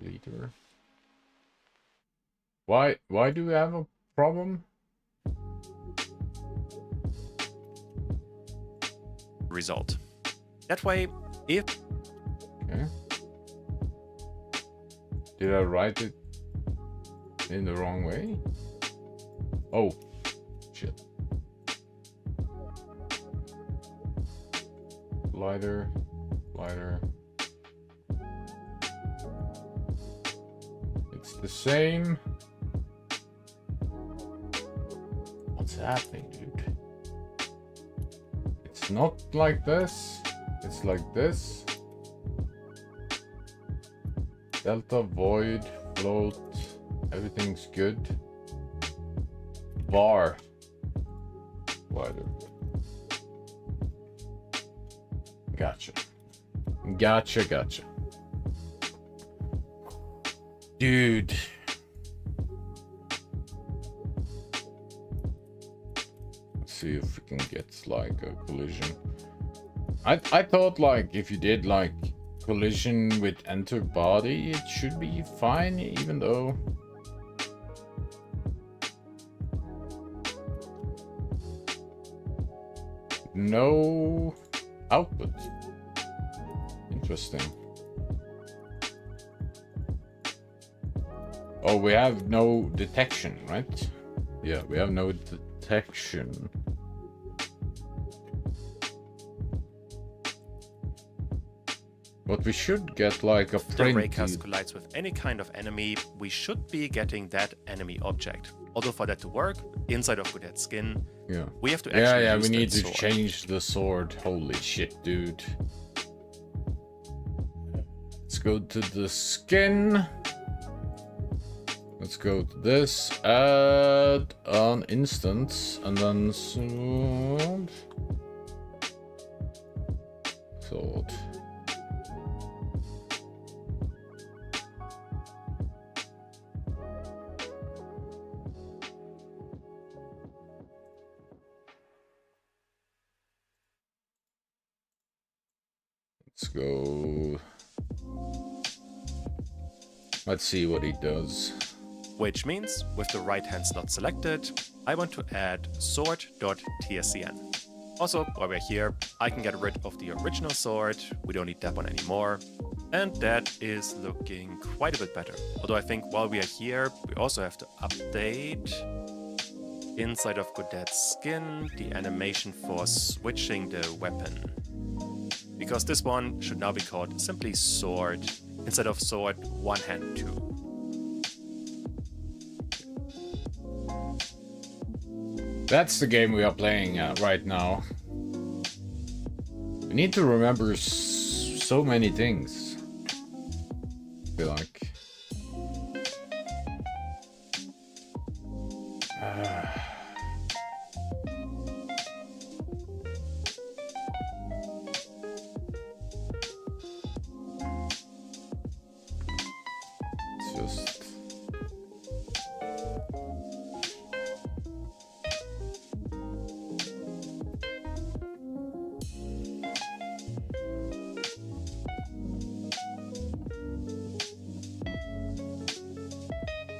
Leader. Why do we have a problem? result. That way, if Okay. Did I write it in the wrong way? Oh, shit. Lighter. It's the same. What's happening, dude? It's not like this. It's like this. Delta, void, float, everything's good. Bar. Wider. Gotcha. Dude. Let's see if we can get like a collision. I thought like if you did like collision with enter body, it should be fine, even though no output. Interesting. Oh, we have no detection, right? Yeah, we have no detection. But we should get like a the print. raycast collides with any kind of enemy, we should be getting that enemy object. Although for that to work, inside of Godet's skin, Yeah. we have to actually Yeah, use we need that to sword. change the sword. Holy shit, dude. Let's go to the skin. Let's go to this. Add an instance and then sword. Sword. Let's go. Let's see what he does. Which means, with the right hand slot selected, I want to add sword.tscn. Also, while we're here, I can get rid of the original sword, we don't need that one anymore, and that is looking quite a bit better. Although I think while we are here, we also have to update inside of Godet's skin the animation for switching the weapon. Because this one should now be called simply sword instead of sword one hand 2. That's the game we are playing right now. We need to remember so many things. I feel like. It's just.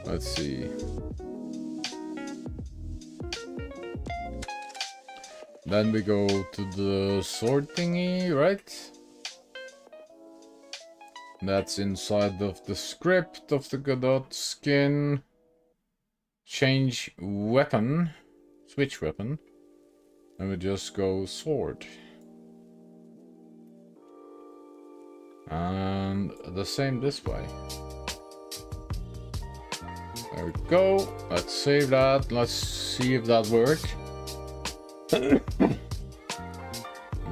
Let's see. Then we go to the sword thingy, right? That's inside of the script of the Godot skin. Change weapon. Switch weapon. And we just go sword. And the same this way. There we go. Let's save that. Let's see if that worked.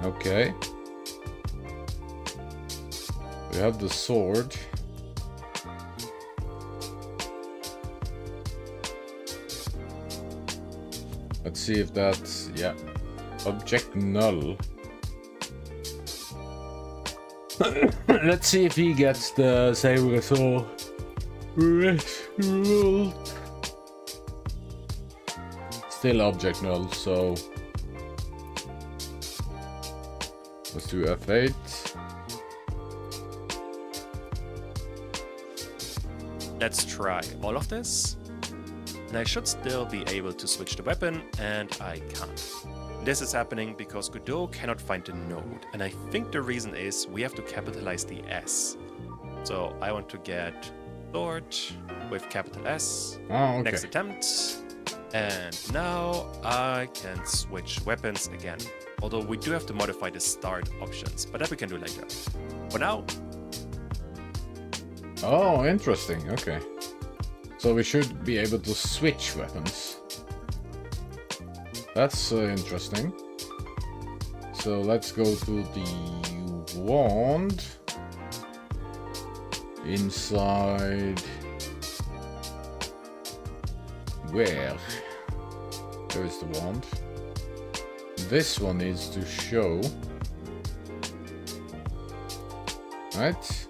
Okay. We have the sword. Let's see if that's, yeah. Object null. Let's see if he gets the same result. Still object null, so let's do F8. Let's try all of this. And I should still be able to switch the weapon, and I can't. This is happening because Godot cannot find the node, and I think the reason is we have to capitalize the S. So I want to get sword with capital S, Oh, okay. next attempt, and now I can switch weapons again. Although we do have to modify the start options, but that we can do later. For now, Oh, interesting. Okay. So we should be able to switch weapons. That's interesting. So let's go to the wand. Inside. Where? There is the wand. This one needs to show. Right?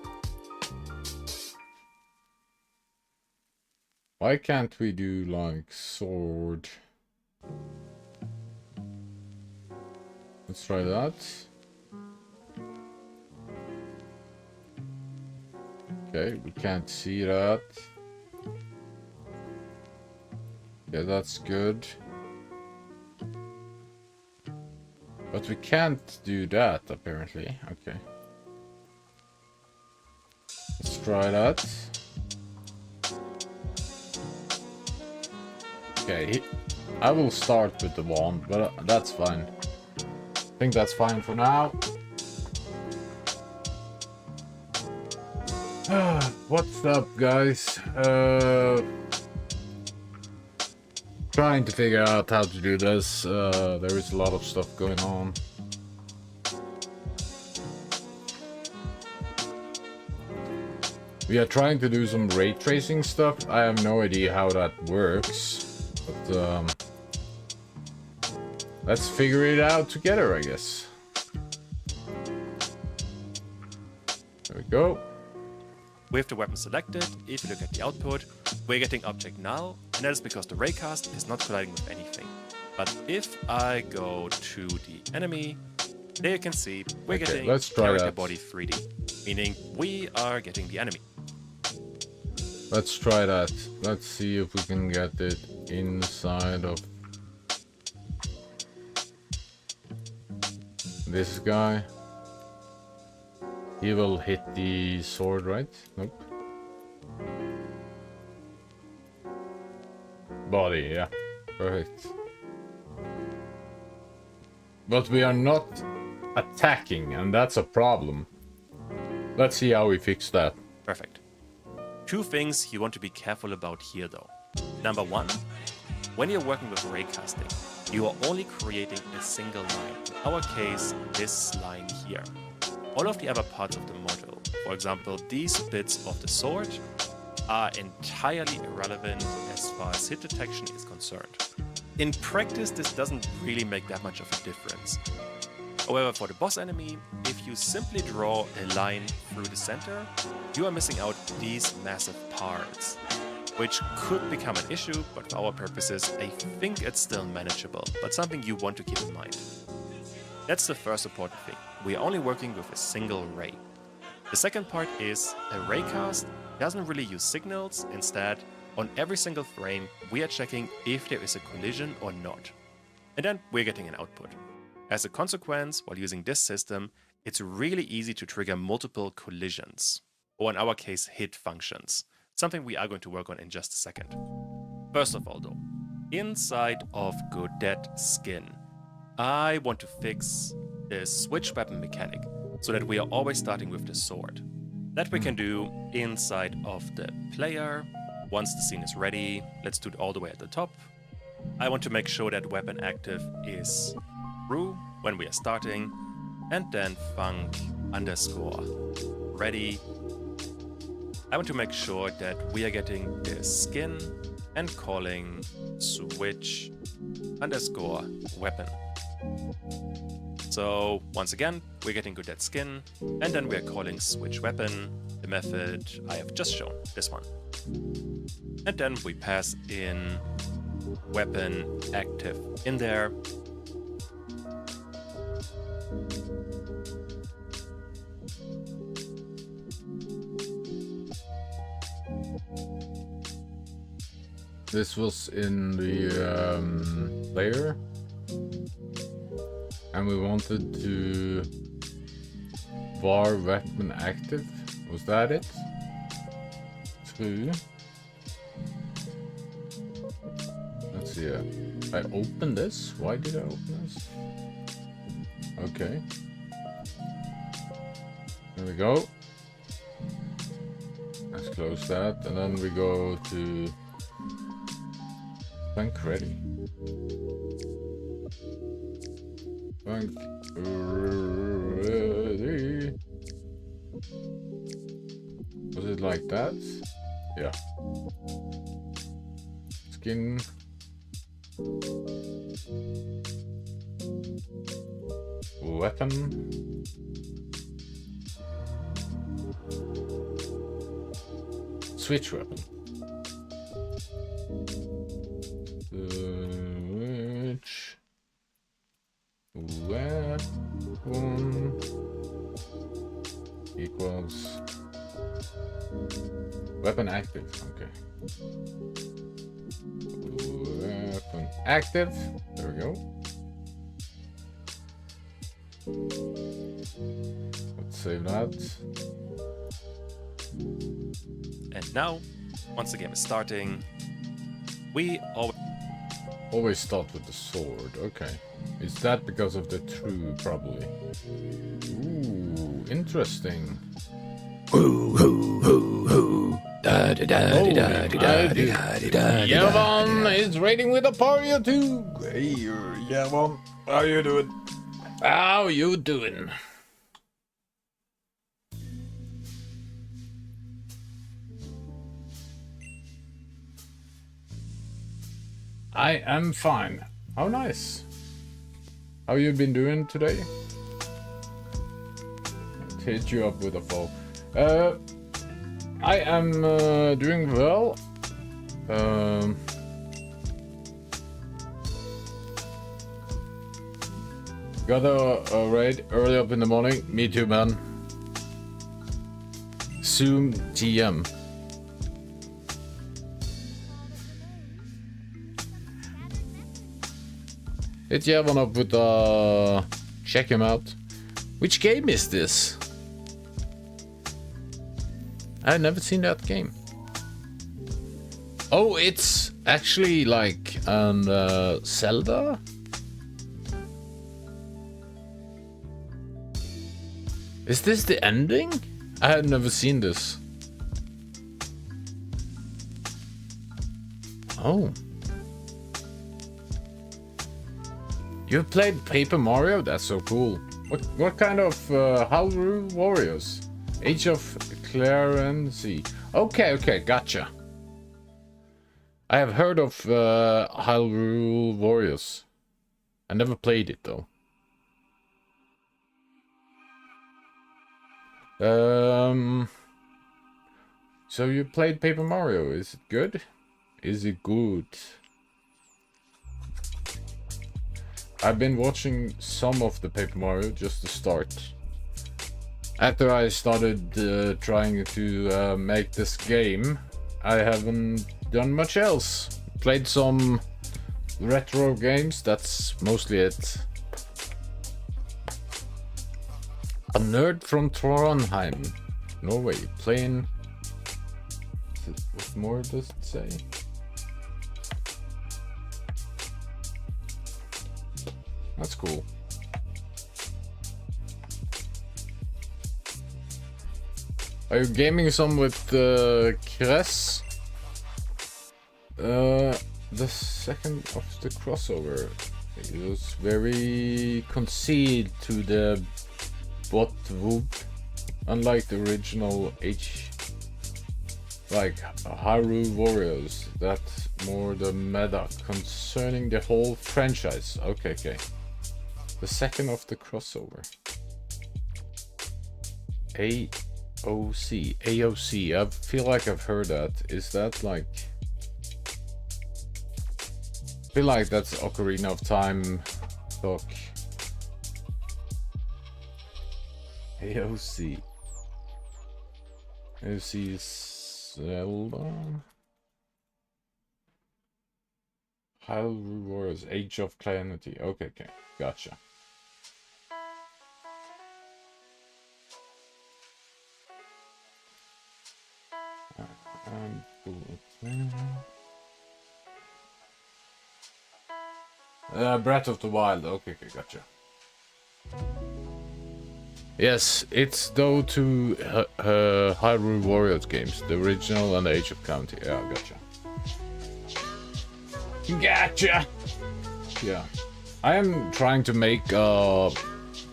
Why can't we do like sword? Let's try that. Okay, we can't see that. Yeah, that's good. But we can't do that apparently. Okay. Let's try that. Okay, I will start with the wand, but that's fine. I think that's fine for now. What's up, guys? Trying to figure out how to do this. There is a lot of stuff going on. We are trying to do some ray tracing stuff. I have no idea how that works. But let's figure it out together, I guess. There we go. we have the weapon selected. If you look at the output, we're getting object null, and that is because the raycast is not colliding with anything. But if I go to the enemy, there you can see we're getting let's try character that. body 3D, meaning we are getting the enemy. Let's try that. Let's see if we can get it inside of this guy. He will hit the sword, right? Nope. Body, yeah. Perfect. But we are not attacking, and that's a problem. Let's see how we fix that. Perfect. Two things you want to be careful about here though. Number one, when you're working with raycasting, you are only creating a single line. In our case, this line here. All of the other parts of the model, for example, these bits of the sword, are entirely irrelevant as far as hit detection is concerned. In practice, this doesn't really make that much of a difference. However, for the boss enemy, if you simply draw a line through the center, you are missing out these massive parts, which could become an issue, but for our purposes, I think it's still manageable, but something you want to keep in mind. That's the first important thing. We are only working with a single ray. The second part is a raycast doesn't really use signals. Instead, on every single frame, we are checking if there is a collision or not. And then we're getting an output. As a consequence, while using this system, it's really easy to trigger multiple collisions, or in our case, hit functions, something we are going to work on in just a second. First of all though, inside of Godot skin, I want to fix the switch weapon mechanic so that we are always starting with the sword. That we can do inside of the player. Once the scene is ready, let's do it all the way at the top. I want to make sure that weapon active is true when we are starting, and then func_ready. I want to make sure that we are getting the skin and calling switch underscore weapon. So once again, we're getting good at skin, and then we're calling switch weapon, the method I have just shown, this one. And then we pass in weapon active in there. This was in the player, and we wanted to var weapon active. Was that it? True. Let's see. I opened this. Why did I open this? Okay. There we go. Let's close that, and then we go to Bank ready. Bank ready. Was it like that? Yeah. Skin. Weapon. Switch weapon. Switch weapon equals weapon active. Okay. Weapon active. There we go. Let's save that. And now, once the game is starting, we Always start with the sword. Okay. Is that because of the true, probably? Ooh, interesting. Yavan is raiding with a party or two. Hey, Yavan, how you doing? How you doing? I am fine. How nice. How you been doing today? Let's hit you up with a fall. I am doing well. Got a raid early up in the morning. Me too, man. Zoom TM. Hit Yavan up with check him out. Which game is this? I've never seen that game. Oh, it's actually like an Zelda? Is this the ending? I had never seen this. Oh. You've played Paper Mario? That's so cool. What kind of Hyrule Warriors? Age of Clearancy. Okay, gotcha. I have heard of Hyrule Warriors. I never played it though. So you played Paper Mario. Is it good? Is it good? I've been watching some of the Paper Mario just to start. After I started trying to make this game, I haven't done much else. Played some retro games, that's mostly it. A nerd from Trondheim, Norway, playing... What more does it say? That's cool. Are you gaming some with Kress? The second of the crossover, it was very concealed to the bot whoop, unlike the original like Hyrule Warriors. That's more the meta concerning the whole franchise. Okay, okay. The second of the crossover. AOC. AOC. I feel like I've heard that. Is that like... I feel like that's Ocarina of Time talk. AOC. AOC is Zelda. Hyrule Warriors, Age of Calamity. Okay, okay, gotcha. Breath of the Wild. Okay, okay, gotcha. Yes, it's though two Hyrule Warriors games, the original and the Age of Calamity. Yeah, gotcha. Gotcha! Yeah. I am trying to make a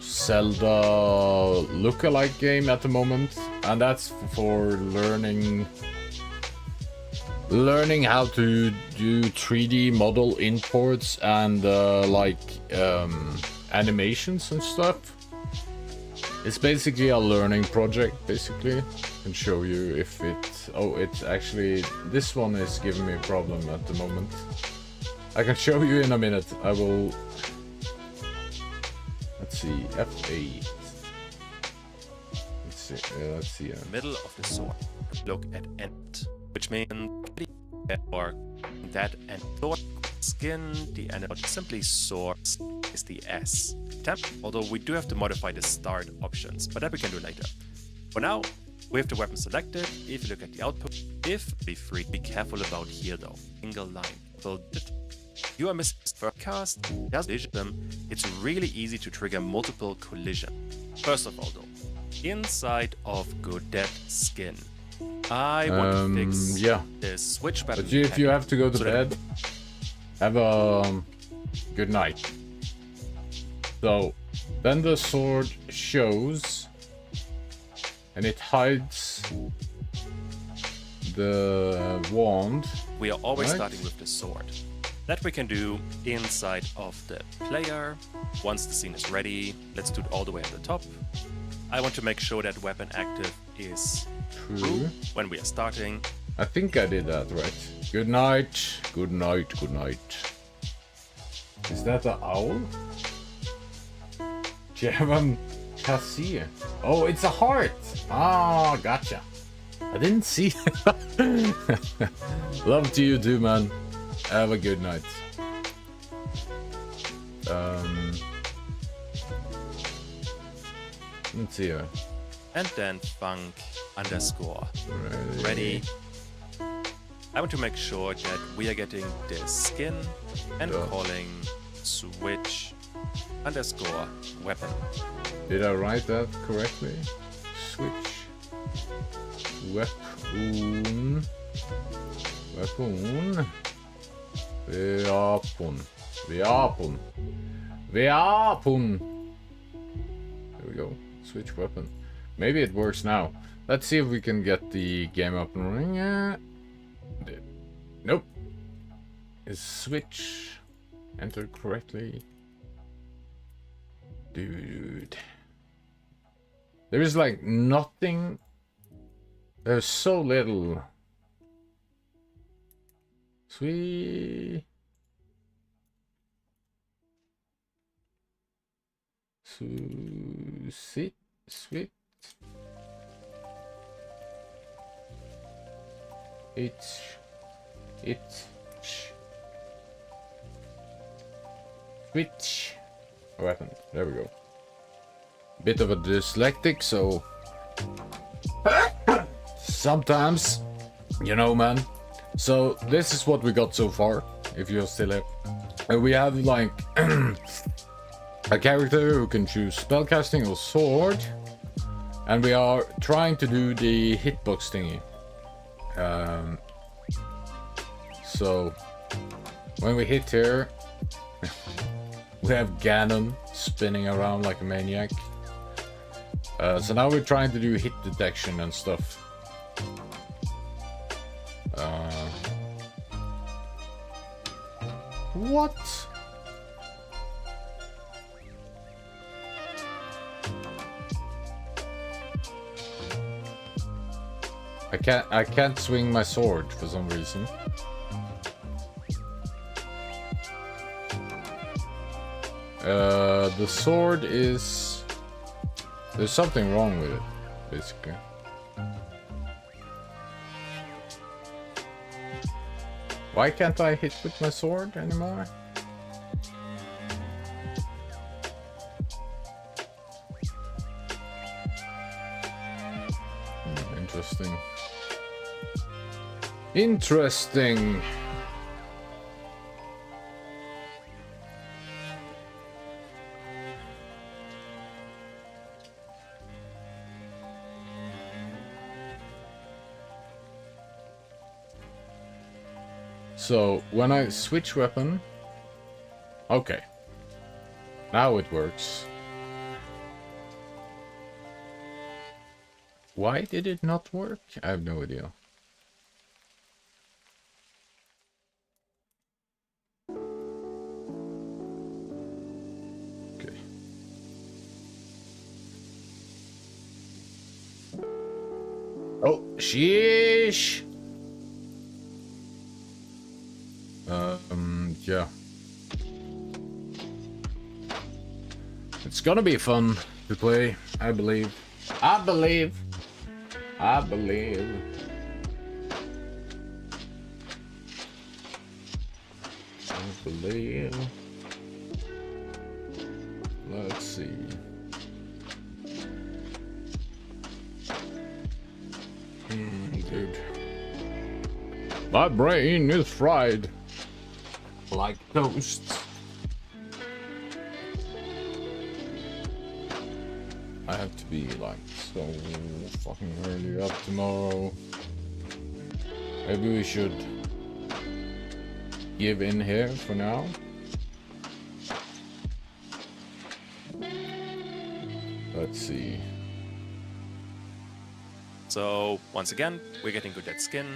Zelda lookalike game at the moment, and that's for learning how to do 3D model imports and like animations and stuff. It's basically a learning project, basically. I can show you if it... Oh, it's actually... This one is giving me a problem at the moment. I can show you in a minute. I will... Let's see, F8. Let's see. Middle of the sword. Look at end, which means or that and sword skin. The end of simply sword is the S. Temp, although we do have to modify the start options, but that we can do later. For now, we have the weapon selected. If you look at the output, be free. Be careful about here though. Single line. So you are missing first cast. Just them. It's really easy to trigger multiple collision. First of all though, inside of Godette skin, I want to fix the switch button. But if you have to go to bed, have a good night. So then the sword shows and it hides the wand. We are always starting with the sword. That we can do inside of the player. Once the scene is ready, let's do it all the way at the top. I want to make sure that weapon active is true when we are starting. I think I did that right. Good night. Good night. Good night. Is that an owl? Javan Cassia. Oh, it's a heart. Ah, gotcha. I didn't see that. Love to you too, man. Have a good night. Let's see here. And then funk underscore ready. I want to make sure that we are getting the skin and calling switch underscore weapon. Did I write that correctly? Switch weapon. Weapon. Weapon. Weapon. Weapon. There we go. Switch weapon. Maybe it works now. Let's see if we can get the game up and running. Nope. Is switch entered correctly? Dude. There is like nothing. There's so little. Sweet. Sweet. Sweet. Switch weapon. There we go. Bit of a dyslexic, so sometimes, you know, man. So this is what we got so far. If you're still here, and we have like a character who can choose spellcasting or sword, and we are trying to do the hitbox thingy. So when we hit here, we have Ganon spinning around like a maniac. So now we're trying to do hit detection and stuff. What? I can't swing my sword for some reason. The sword is... There's something wrong with it, basically. Why can't I hit with my sword anymore? Interesting. Interesting. So, when I switch weapon... Okay. Now it works. Why did it not work? I have no idea. Okay. Oh, sheesh! Yeah. It's gonna be fun to play, I believe. I believe. I believe. I believe. Let's see. Dude. My brain is fried. Like toast. I have to be like so fucking early up tomorrow. Maybe we should give in here for now. Let's see. So once again, we're getting good at skin,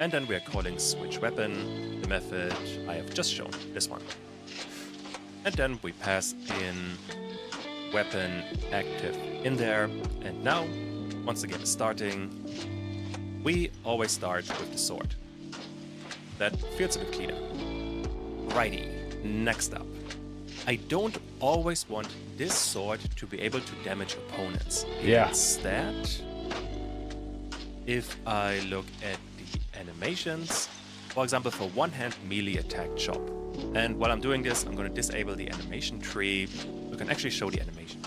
and then we are calling switch weapon, the method I have just shown, this one. And then we pass in weapon active in there, and now, once the game is starting, we always start with the sword. That feels a bit cleaner. Righty, next up. I don't always want this sword to be able to damage opponents. Yeah. Instead, if I look at the animations, for example, for one-hand melee attack chop. And while I'm doing this, I'm going to disable the animation tree. We can actually show the animation.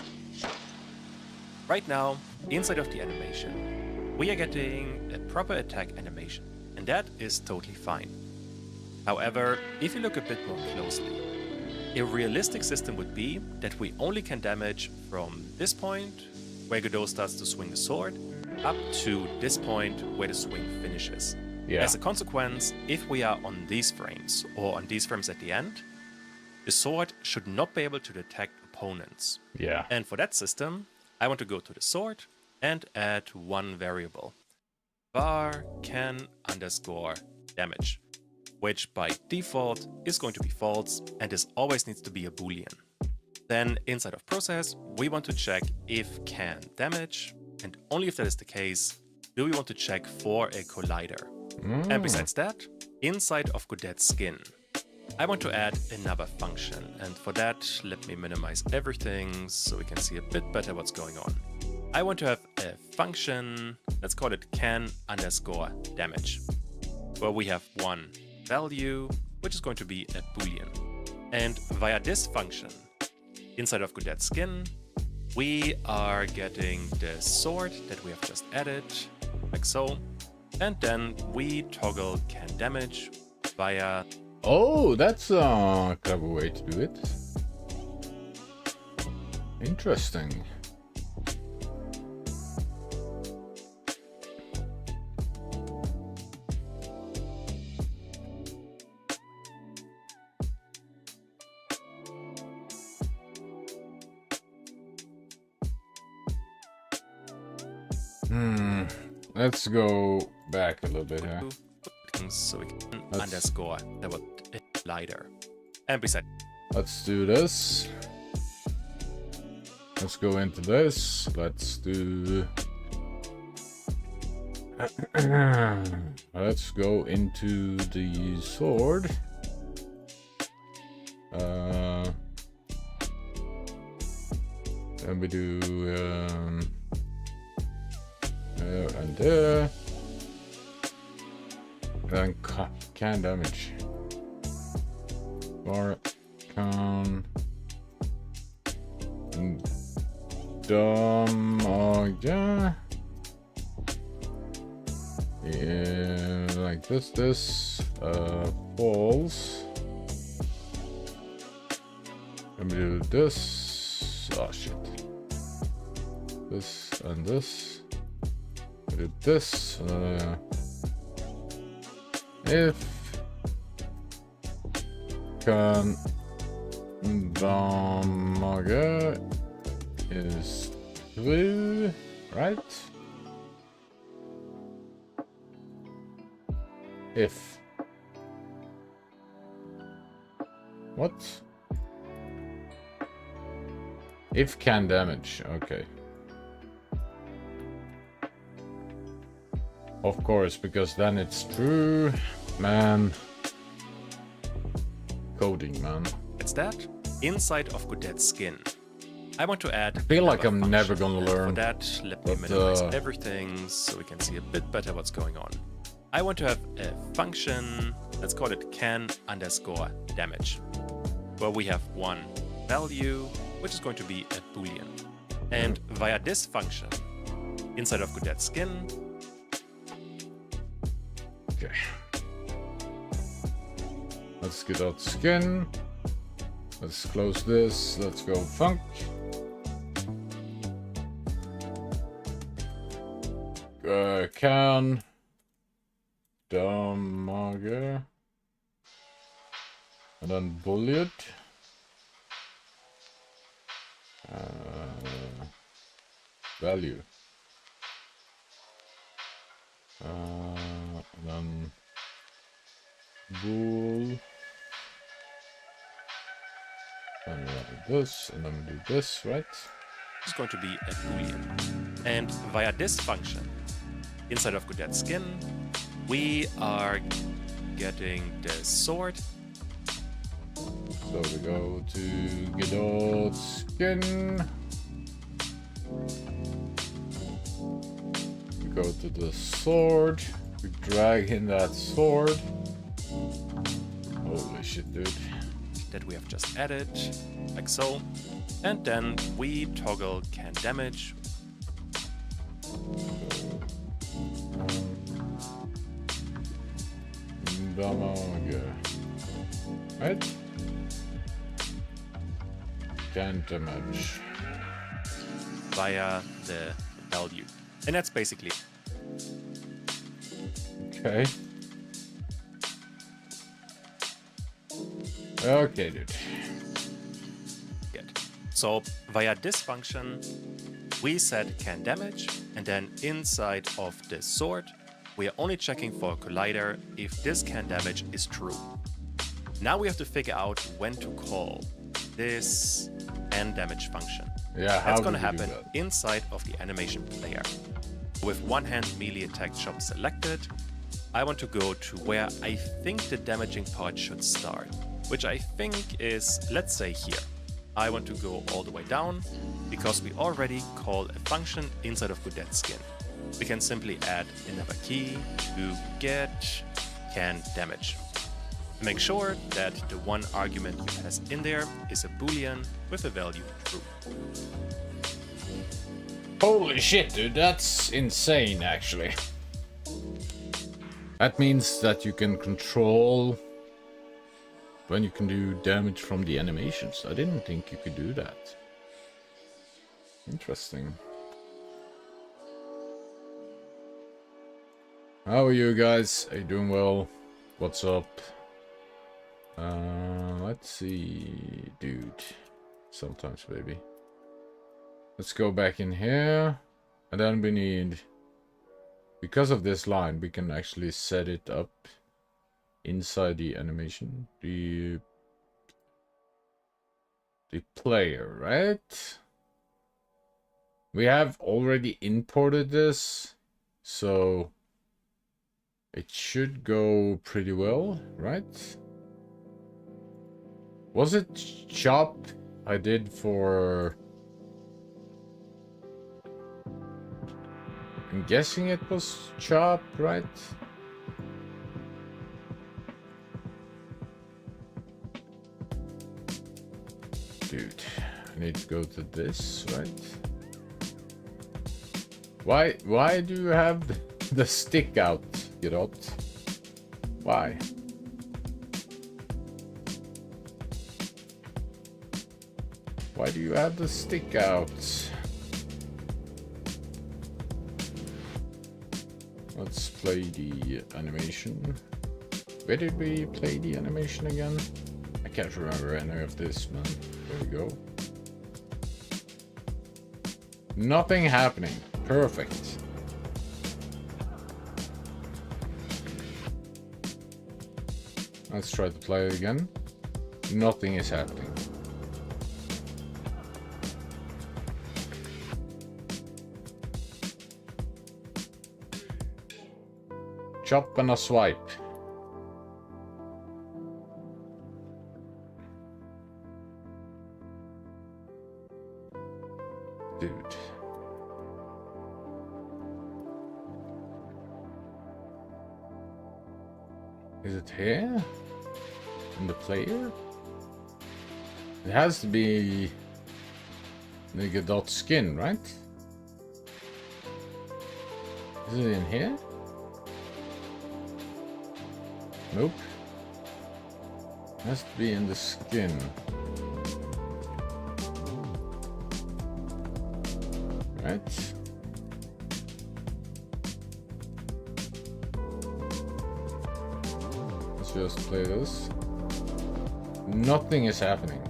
Right now, inside of the animation, we are getting a proper attack animation, and that is totally fine. However, if you look a bit more closely, a realistic system would be that we only can damage from this point, where Godot starts to swing the sword, up to this point where the swing finishes. Yeah. As a consequence, if we are on these frames, or on these frames at the end, the sword should not be able to detect opponents. Yeah. And for that system, I want to go to the sword and add one variable. Var can underscore damage, which by default is going to be false, and this always needs to be a boolean. Then inside of process, we want to check if can damage, and only if that is the case, do we want to check for a collider. And besides that, inside of Godet's skin, I want to add another function, and for that, let me minimize everything so we can see a bit better what's going on. I want to have a function, let's call it can underscore damage, where we have one value, which is going to be a boolean. And via this function, inside of Godet's skin, we are getting the sword that we have just added, like so, and then we toggle can damage via... Oh, that's a clever way to do it. Interesting. Let's go back a little bit here. So we can underscore the collider. And we said, Let's do this. Let's go into this. Let's do... Let's go into the sword. Then we do there and there. Then can damage. Or can yeah. Yeah, like this falls. And we do this. Oh shit. This and this. We do this. If can damage is true, right? If what? If can damage, okay. Of course, because then it's true, man. Coding, man. it's that. Inside of Godet's skin, I want to add. I feel like another I'm never function. gonna And learn. For that, let me But, minimize everything so we can see a bit better what's going on. I want to have a function, let's call it can_damage, where we have one value, which is going to be a boolean. And via this function, inside of Godet's skin, Okay. Let's get out skin. Let's close this. Let's go func. Can damage and then boolean. Value. And then bool. And we do this, and then we do this, right? is going to be a boolean. And via this function, inside of Godet's skin, we are getting the sword. So we go to Godot's skin. We go to the sword. We drag in that sword. Holy shit, dude. That we have just added, like so. And then we toggle can damage. Damage. Right? Can damage. Via the value. And that's basically Okay. Okay, dude. it. So via this function, we set can damage, and then inside of the sword, we are only checking for a collider if this can damage is true. Now we have to figure out when to call this can damage function. Yeah, how That's do gonna we do happen that? inside of the animation player. With one hand melee attack shop selected, I want to go to where I think the damaging part should start, which I think is, let's say here. I want to go all the way down because we already called a function inside of Godet's skin. We can simply add another key to get can damage. Make sure that the one argument you pass in there is a boolean with a value true. Holy shit, dude, that's insane, actually. That means that you can control when you can do damage from the animations. I didn't think you could do that. Interesting. How are you guys? Are you doing well? What's up? Let's see, dude. Sometimes, baby. Let's go back in here. And then we need... Because of this line, we can actually set it up inside the animation. The the player, right? We have already imported this, so it should go pretty well, right? Was it chop I did for... I'm guessing it was chop, right? Dude, I need to go to this, right? Why do you have the stick out, Geralt? Why? Why do you have the stick out? Let's play the animation. Where did we play the animation again? I can't remember any of this, man. There we go. Nothing happening. Perfect. Let's try to play it again. Nothing is happening. Chop and a swipe. Dude. Is it here? In the player? It has to be Nigga.skin, right? Is it in here? Nope. Has to be in the skin. Right. Let's just play this. Nothing is happening.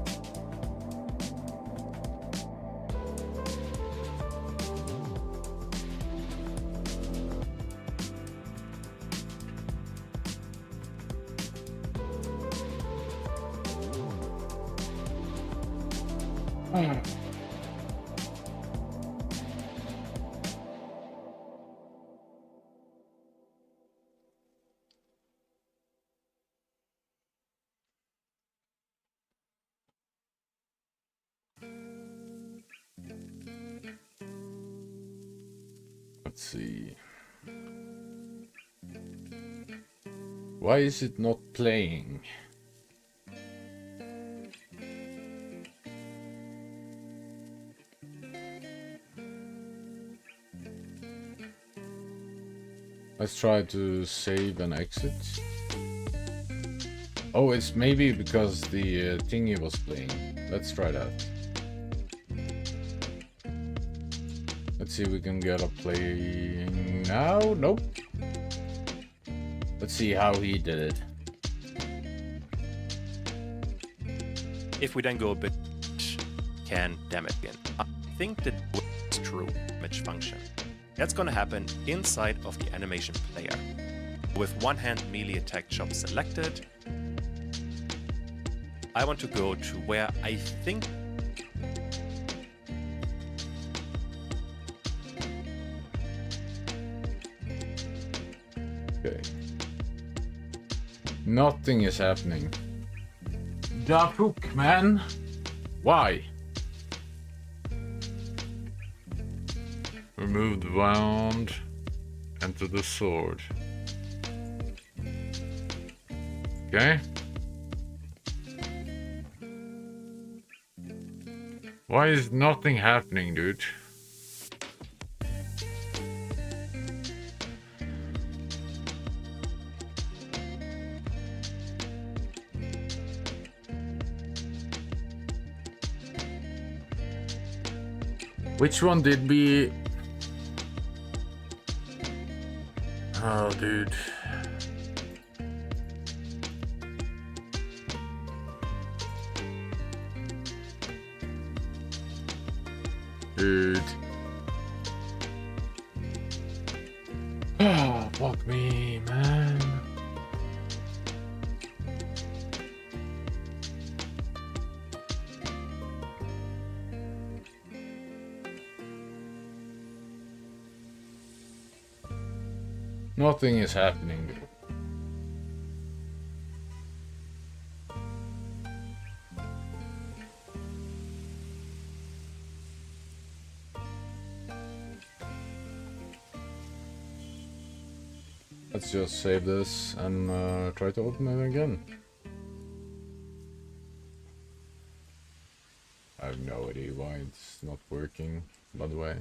Let's see. Why is it not playing? Let's try to save and exit. Oh, it's maybe because the thingy was playing. Let's try that. Let's see if we can get a playing now. Nope. Let's see how he did it. If we then go a bit, can damage again. I think that was true damage function. That's gonna happen inside of the animation player. With one hand melee attack chop selected, I want to go to where I think Okay. Nothing is happening. Da fuck, man. Why? Remove the wound. Enter the sword. Okay. Why is nothing happening, dude? Which one did we... Oh, dude. Dude. Oh, fuck me, man. Nothing is happening. Let's just save this and try to open it again. I have no idea why it's not working, by the way.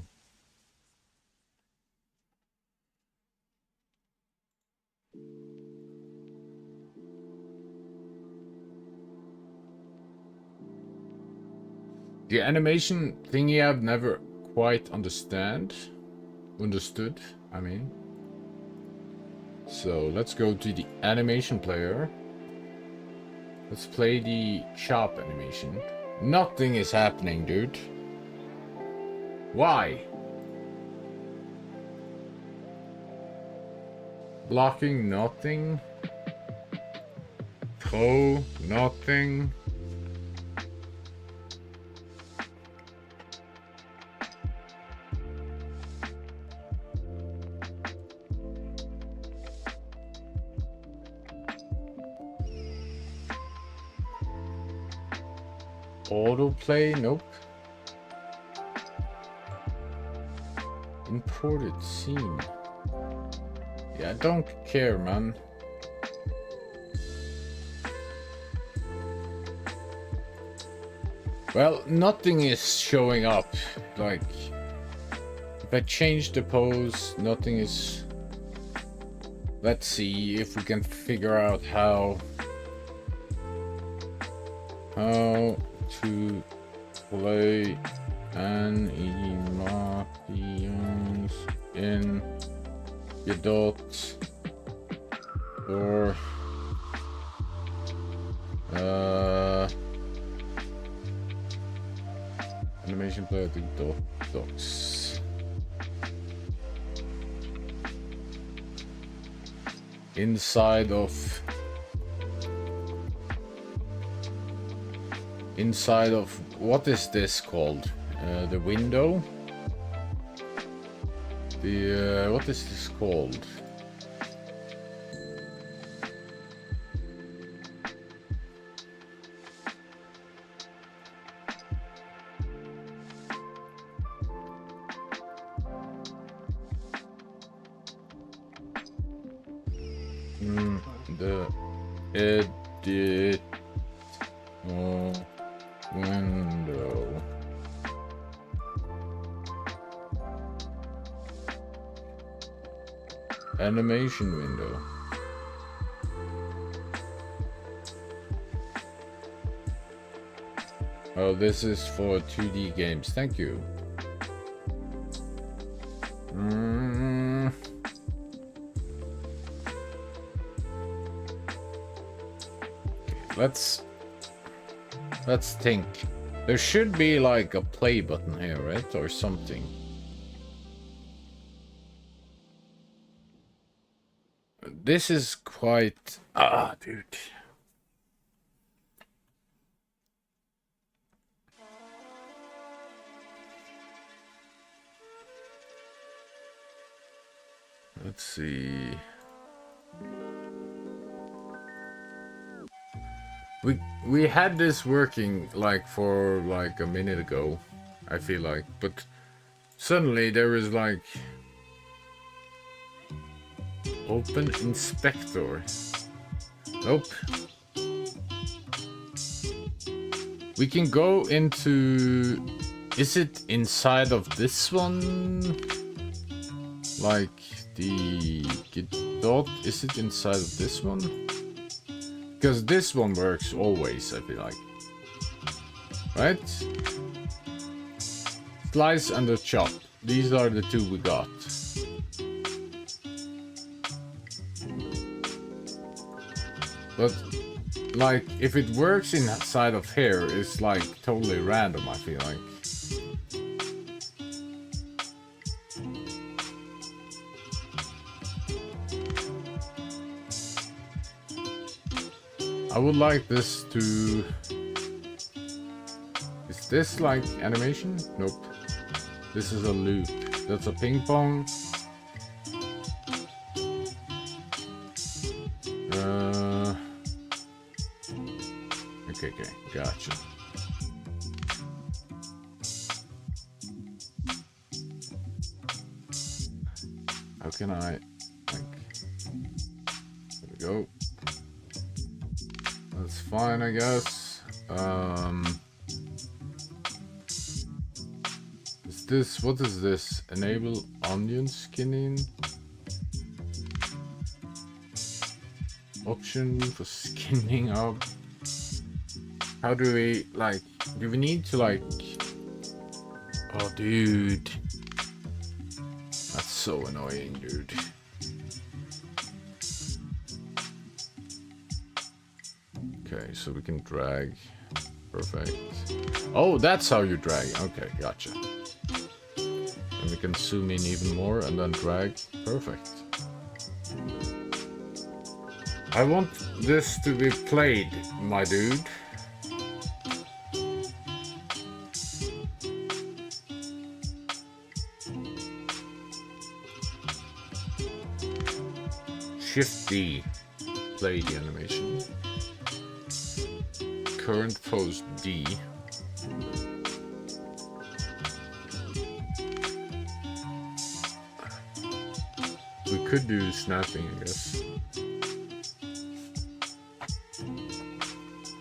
The animation thingy I've never quite understood, I mean. So let's go to the animation player. Let's play the shop animation. Nothing is happening, dude. Why? Blocking, nothing. Throw, nothing. Autoplay, nope. Imported scene. Yeah, I don't care, man. Well, nothing is showing up. Like, if I change the pose, nothing is... Let's see if we can figure out how to play animations in Godot or animation player to Godot docs. Inside of what is this called? The window? The what is this called? The edit window. Animation window. Oh, this is for 2D games. Thank you. Let's think. There should be like a play button here, right? Or something. This is quite... dude. Let's see. We had this working like for like a minute ago, I feel like, but suddenly there is like open inspector. Nope. We can go into, is it inside of this one? Like the Godot, is it inside of this one? Because this one works always, I feel like. Right? Slice and the chop. These are the two we got. But, like, if it works inside of here, it's like totally random, I feel like. I would like this to... Is this like animation? Nope. This is a loop. That's a ping pong. Okay, gotcha. How can I, like, there we go. That's fine, I guess. Is this, what is this? Enable onion skinning? Option for skinning up. How do we, like, do we need to, like, oh dude, that's so annoying, dude. Okay, so we can drag. Perfect. Oh, that's how you drag. Okay, gotcha. And we can zoom in even more and then drag. Perfect. I want this to be played, my dude. Shift D, play the animation. Current pose D. We could do snapping, I guess.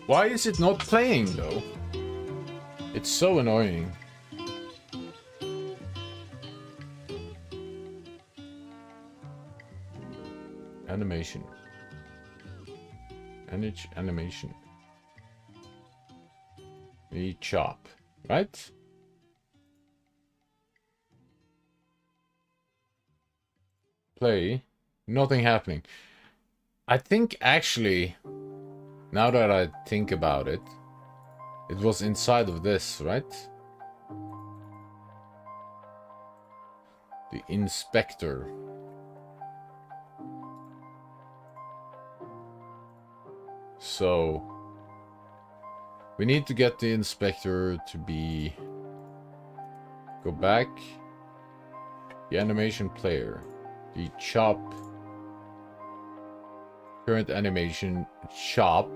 Why is it not playing though? It's so annoying. Animation. Animation. We chop, right? Play. Nothing happening. I think actually, now that I think about it, it was inside of this, right? The inspector. So we need to get the inspector to be, go back, the animation player, the chop, current animation, chop,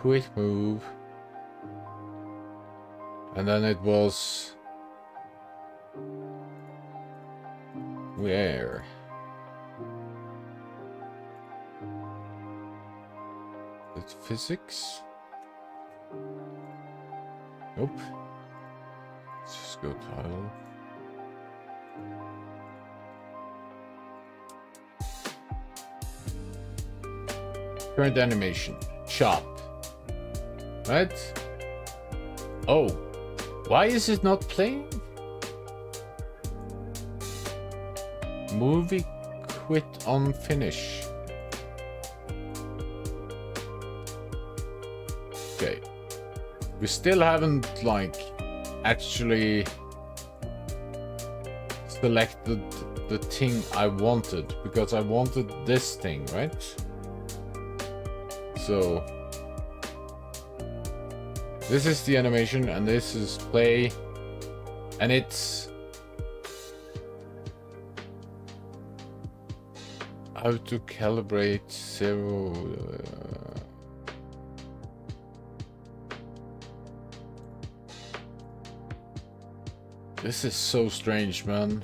quick move, and then it was where? It's physics? Nope. Let's just go tile. Current animation. Chop. Right? Oh. Why is it not playing? Movie quit on finish. Okay. We still haven't, like, actually selected the thing I wanted, because I wanted this thing, right? So this is the animation and this is play, and it's how to calibrate zero. This is so strange, man.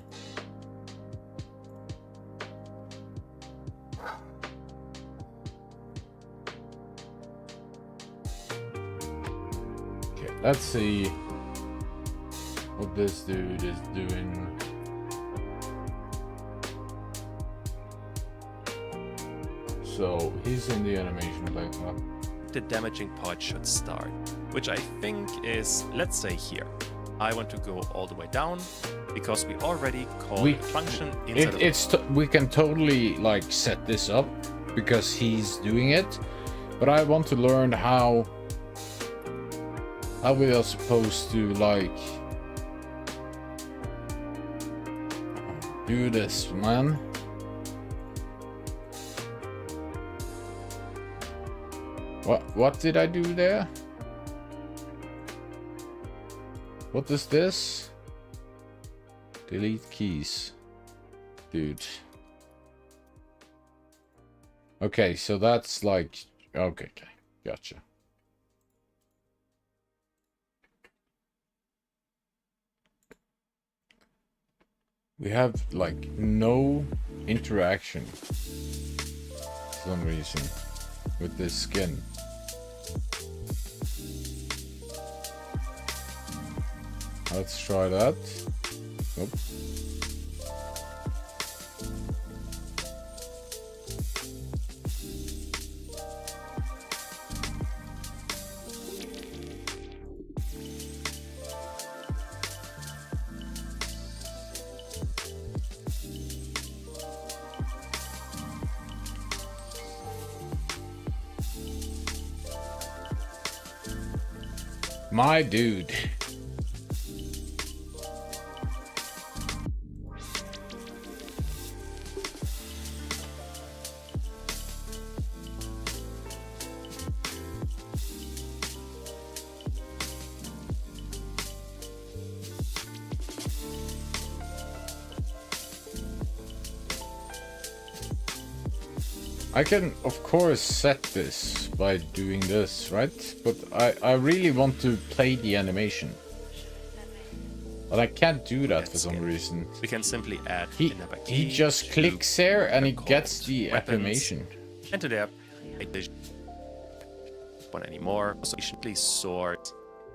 Okay, let's see what this dude is doing. So he's in the animation backup. The damaging part should start, which I think is, let's say here. I want to go all the way down because we already called a function inside of we can totally like set this up because he's doing it, but I want to learn how we are supposed to like do this, man. What did I do there? What is this? Delete keys. Dude. Okay, so that's like... Okay, gotcha. We have, like, no interaction for some reason with this skin. Let's try that. Nope. My dude. I can, of course, set this by doing this, right? But I really want to play the animation. But I can't do that for some reason. We can simply add He another key just to clicks there and he record gets the weapons. animation. And to there, one anymore. So we simply sort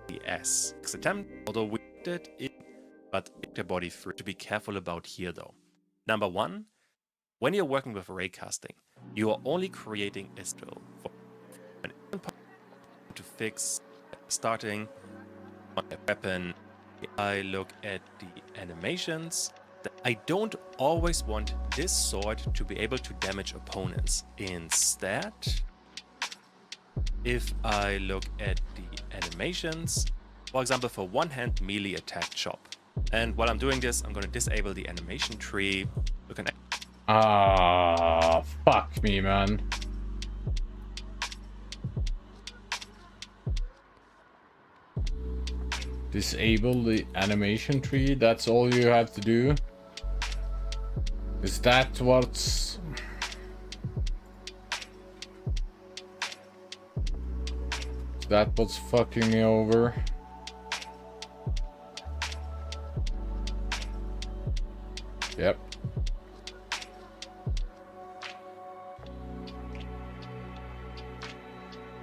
the S. Next attempt, although we did it, but the body free. To be careful about here though. Number one, when you're working with raycasting, you are only creating a still for an to fix starting on a weapon. I look at the animations. I don't always want this sword to be able to damage opponents. Instead, if I look at the animations, for example, for one-hand melee attack chop. And while I'm doing this, I'm going to disable the animation tree. Look at Ah, fuck me, man. Disable the animation tree, that's all you have to do? Is that what's... Is that what's fucking me over? Yep.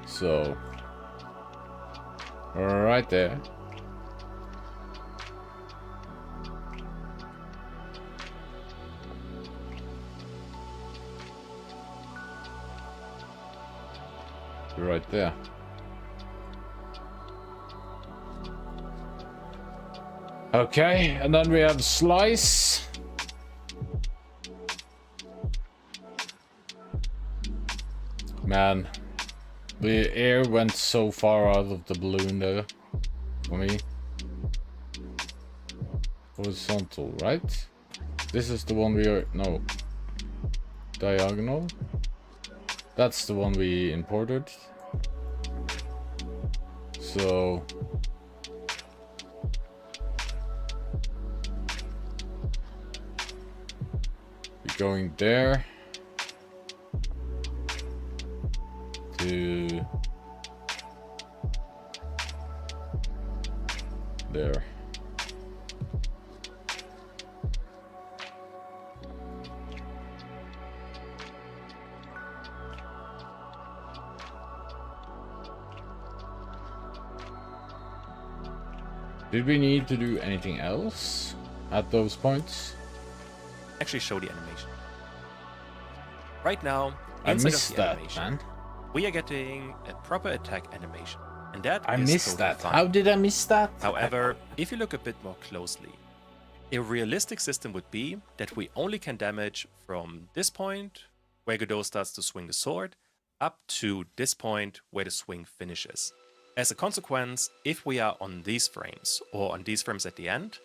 So, right there. Right there. Okay, and then we have slice. Man. The air went so far out of the balloon there for me. Horizontal, right? This is the one we are... No. Diagonal. That's the one we imported. So... We're going there. To there. Did we need to do anything else at those points? actually show the animation. Right now, I inside missed of the that, animation, man. we are getting a proper attack animation. And that I is missed totally that. fine. How did I miss that? However, if you look a bit more closely, a realistic system would be that we only can damage from this point, where Godot starts to swing the sword, up to this point where the swing finishes. As a consequence, if we are on these frames, or on these frames at the end,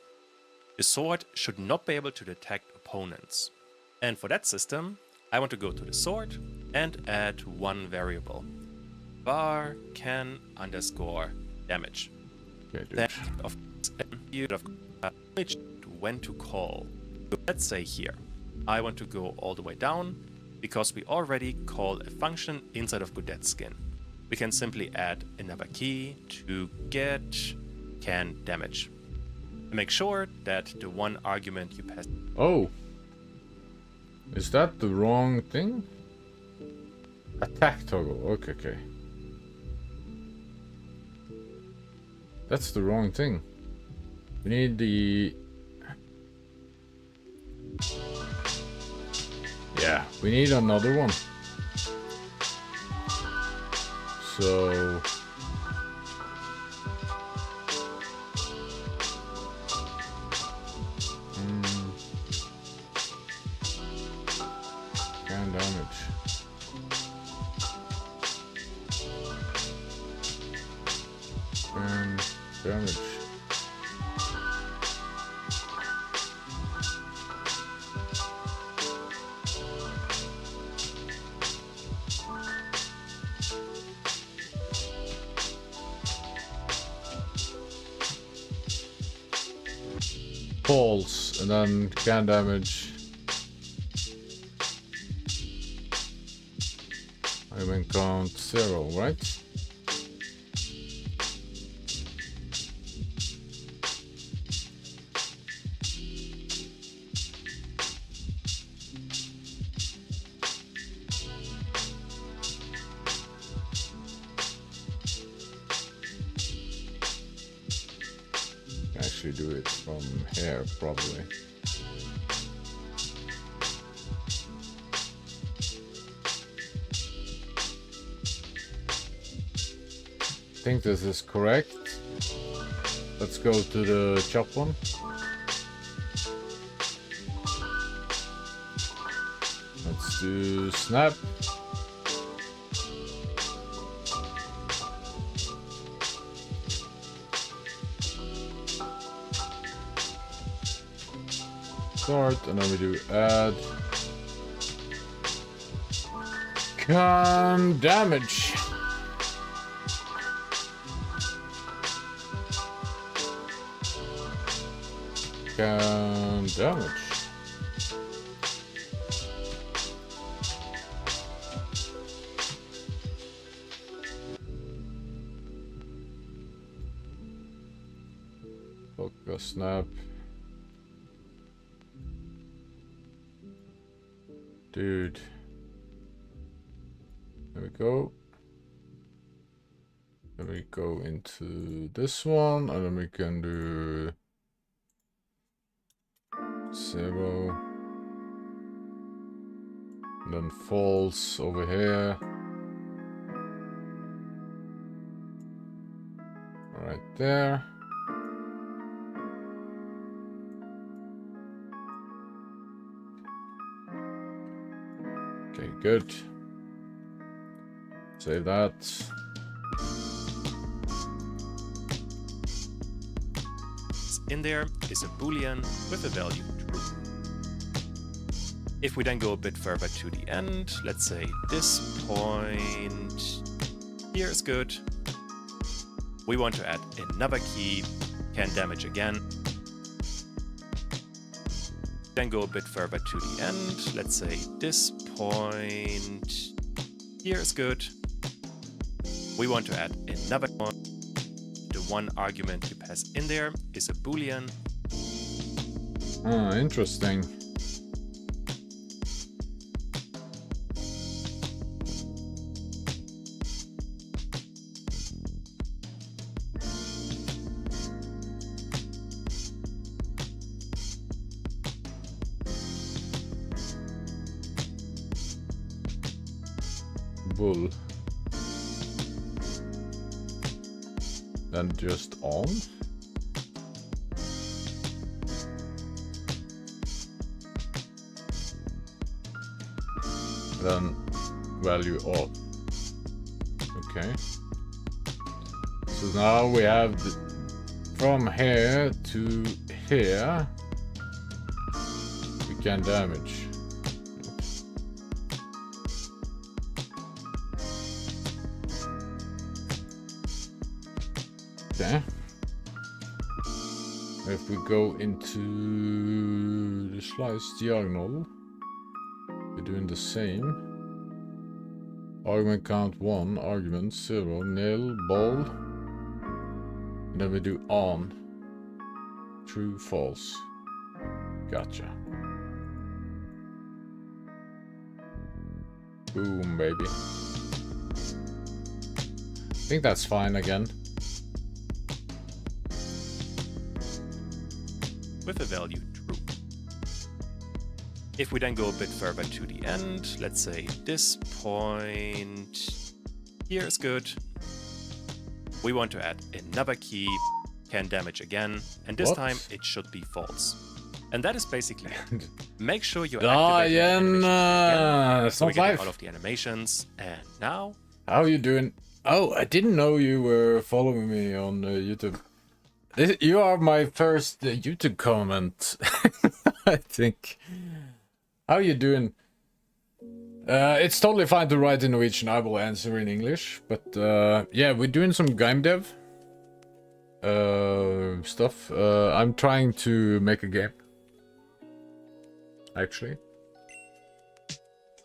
the sword should not be able to detect opponents. And for that system, I want to go to the sword and add one variable. Var can underscore damage. Okay, dude. Then, of you have when to call. So let's say here, I want to go all the way down because we already call a function inside of Godet's skin. We can simply add another key to get can damage. And make sure that the one argument you pass. Oh. Is that the wrong thing? Attack toggle. Okay, okay. That's the wrong thing. We need the... Yeah, we need another one. So... Can damage. Can damage. False, and then can damage. I will count 0, right? Actually do it from here, probably. I think this is correct. Let's go to the chop one. Let's do snap. Start, and then we do add. Can damage. Can damage. Focus snap. Dude. There we go. Then we go into this one, and then we can do 0. And then false over here. Right there. Okay, good. Save that. In there is a boolean with a value true. If we then go a bit further to the end, let's say this point here is good. We want to add another key, can damage again. Then go a bit further to the end, let's say this point here is good. We want to add another one. The one argument you pass in there is a boolean. Ah, interesting. Bull. Then just on. Then value off. Okay. So now we have from here to here we can damage. Okay. If we go into the slice diagonal, we're doing the the same. Argument count 1, argument 0, nil, ball. And then we do on. True, false. Gotcha. Boom, baby. I think that's fine again. With the value true. If we then go a bit further to the end, let's say this point here is good. We want to add another key, can damage again, and this What? time it should be false. And that is basically it. Make sure you Ah, activate the animation again, it's so we not get live. all of the animations. And now, How are you doing? Oh, I didn't know you were following me on YouTube. You are my first YouTube comment, I think. How are you doing? It's totally fine to write in Norwegian. I will answer in English. But yeah, we're doing some game dev stuff. I'm trying to make a game. Actually.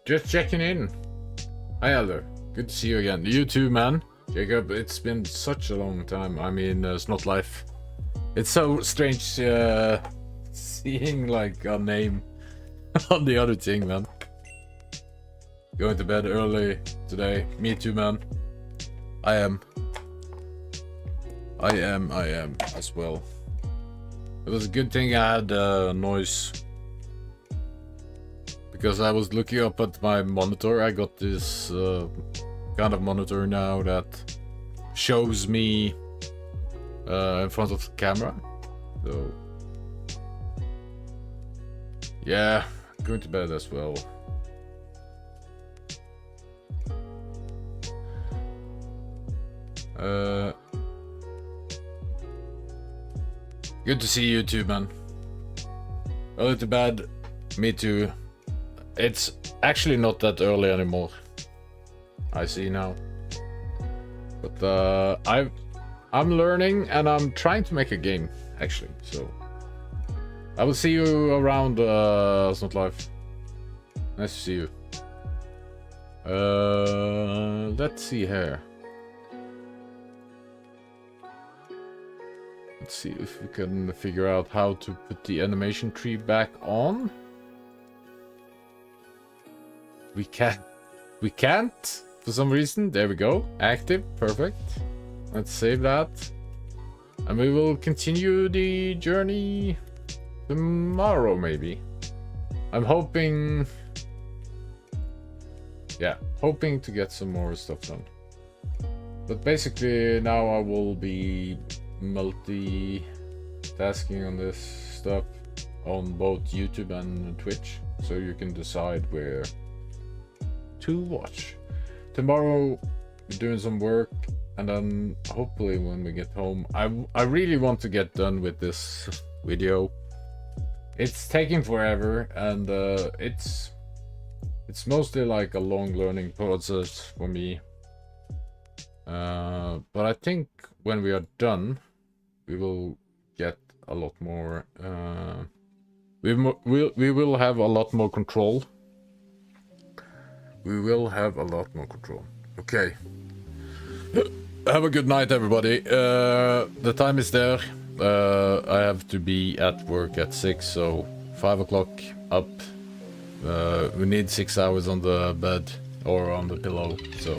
Just checking in. Hi, Elder. Good to see you again. You too, man. Jacob, it's been such a long time. I mean, it's not life. It's so strange seeing like a name on the other thing, man. Going to bed early today. Me too, man. I am as well. It was a good thing I had noise. Because I was looking up at my monitor. I got this kind of monitor now that shows me in front of the camera. So yeah, going to bed as well. Good to see you too, man. Early to bed. Me too. It's actually not that early anymore. I see now. But I'm learning and I'm trying to make a game actually. So I will see you around It's Not Live. Nice to see you. Let's see here. Let's see if we can figure out how to put the animation tree back on. We can't for some reason. There we go. Active. Perfect. Let's save that. And we will continue the journey tomorrow, maybe. I'm hoping... Yeah, hoping to get some more stuff done. But basically now I will be multi-tasking on this stuff on both YouTube and Twitch. So you can decide where to watch. Tomorrow we're doing some work, and then hopefully when we get home, I really want to get done with this video. It's taking forever, and it's mostly like a long learning process for me. But I think when we are done, we will get a lot more. We will have a lot more control. We will have a lot more control. Okay. Have a good night, everybody. The time is there. I have to be at work at 6, so 5 o'clock up. We need 6 hours on the bed or on the pillow, so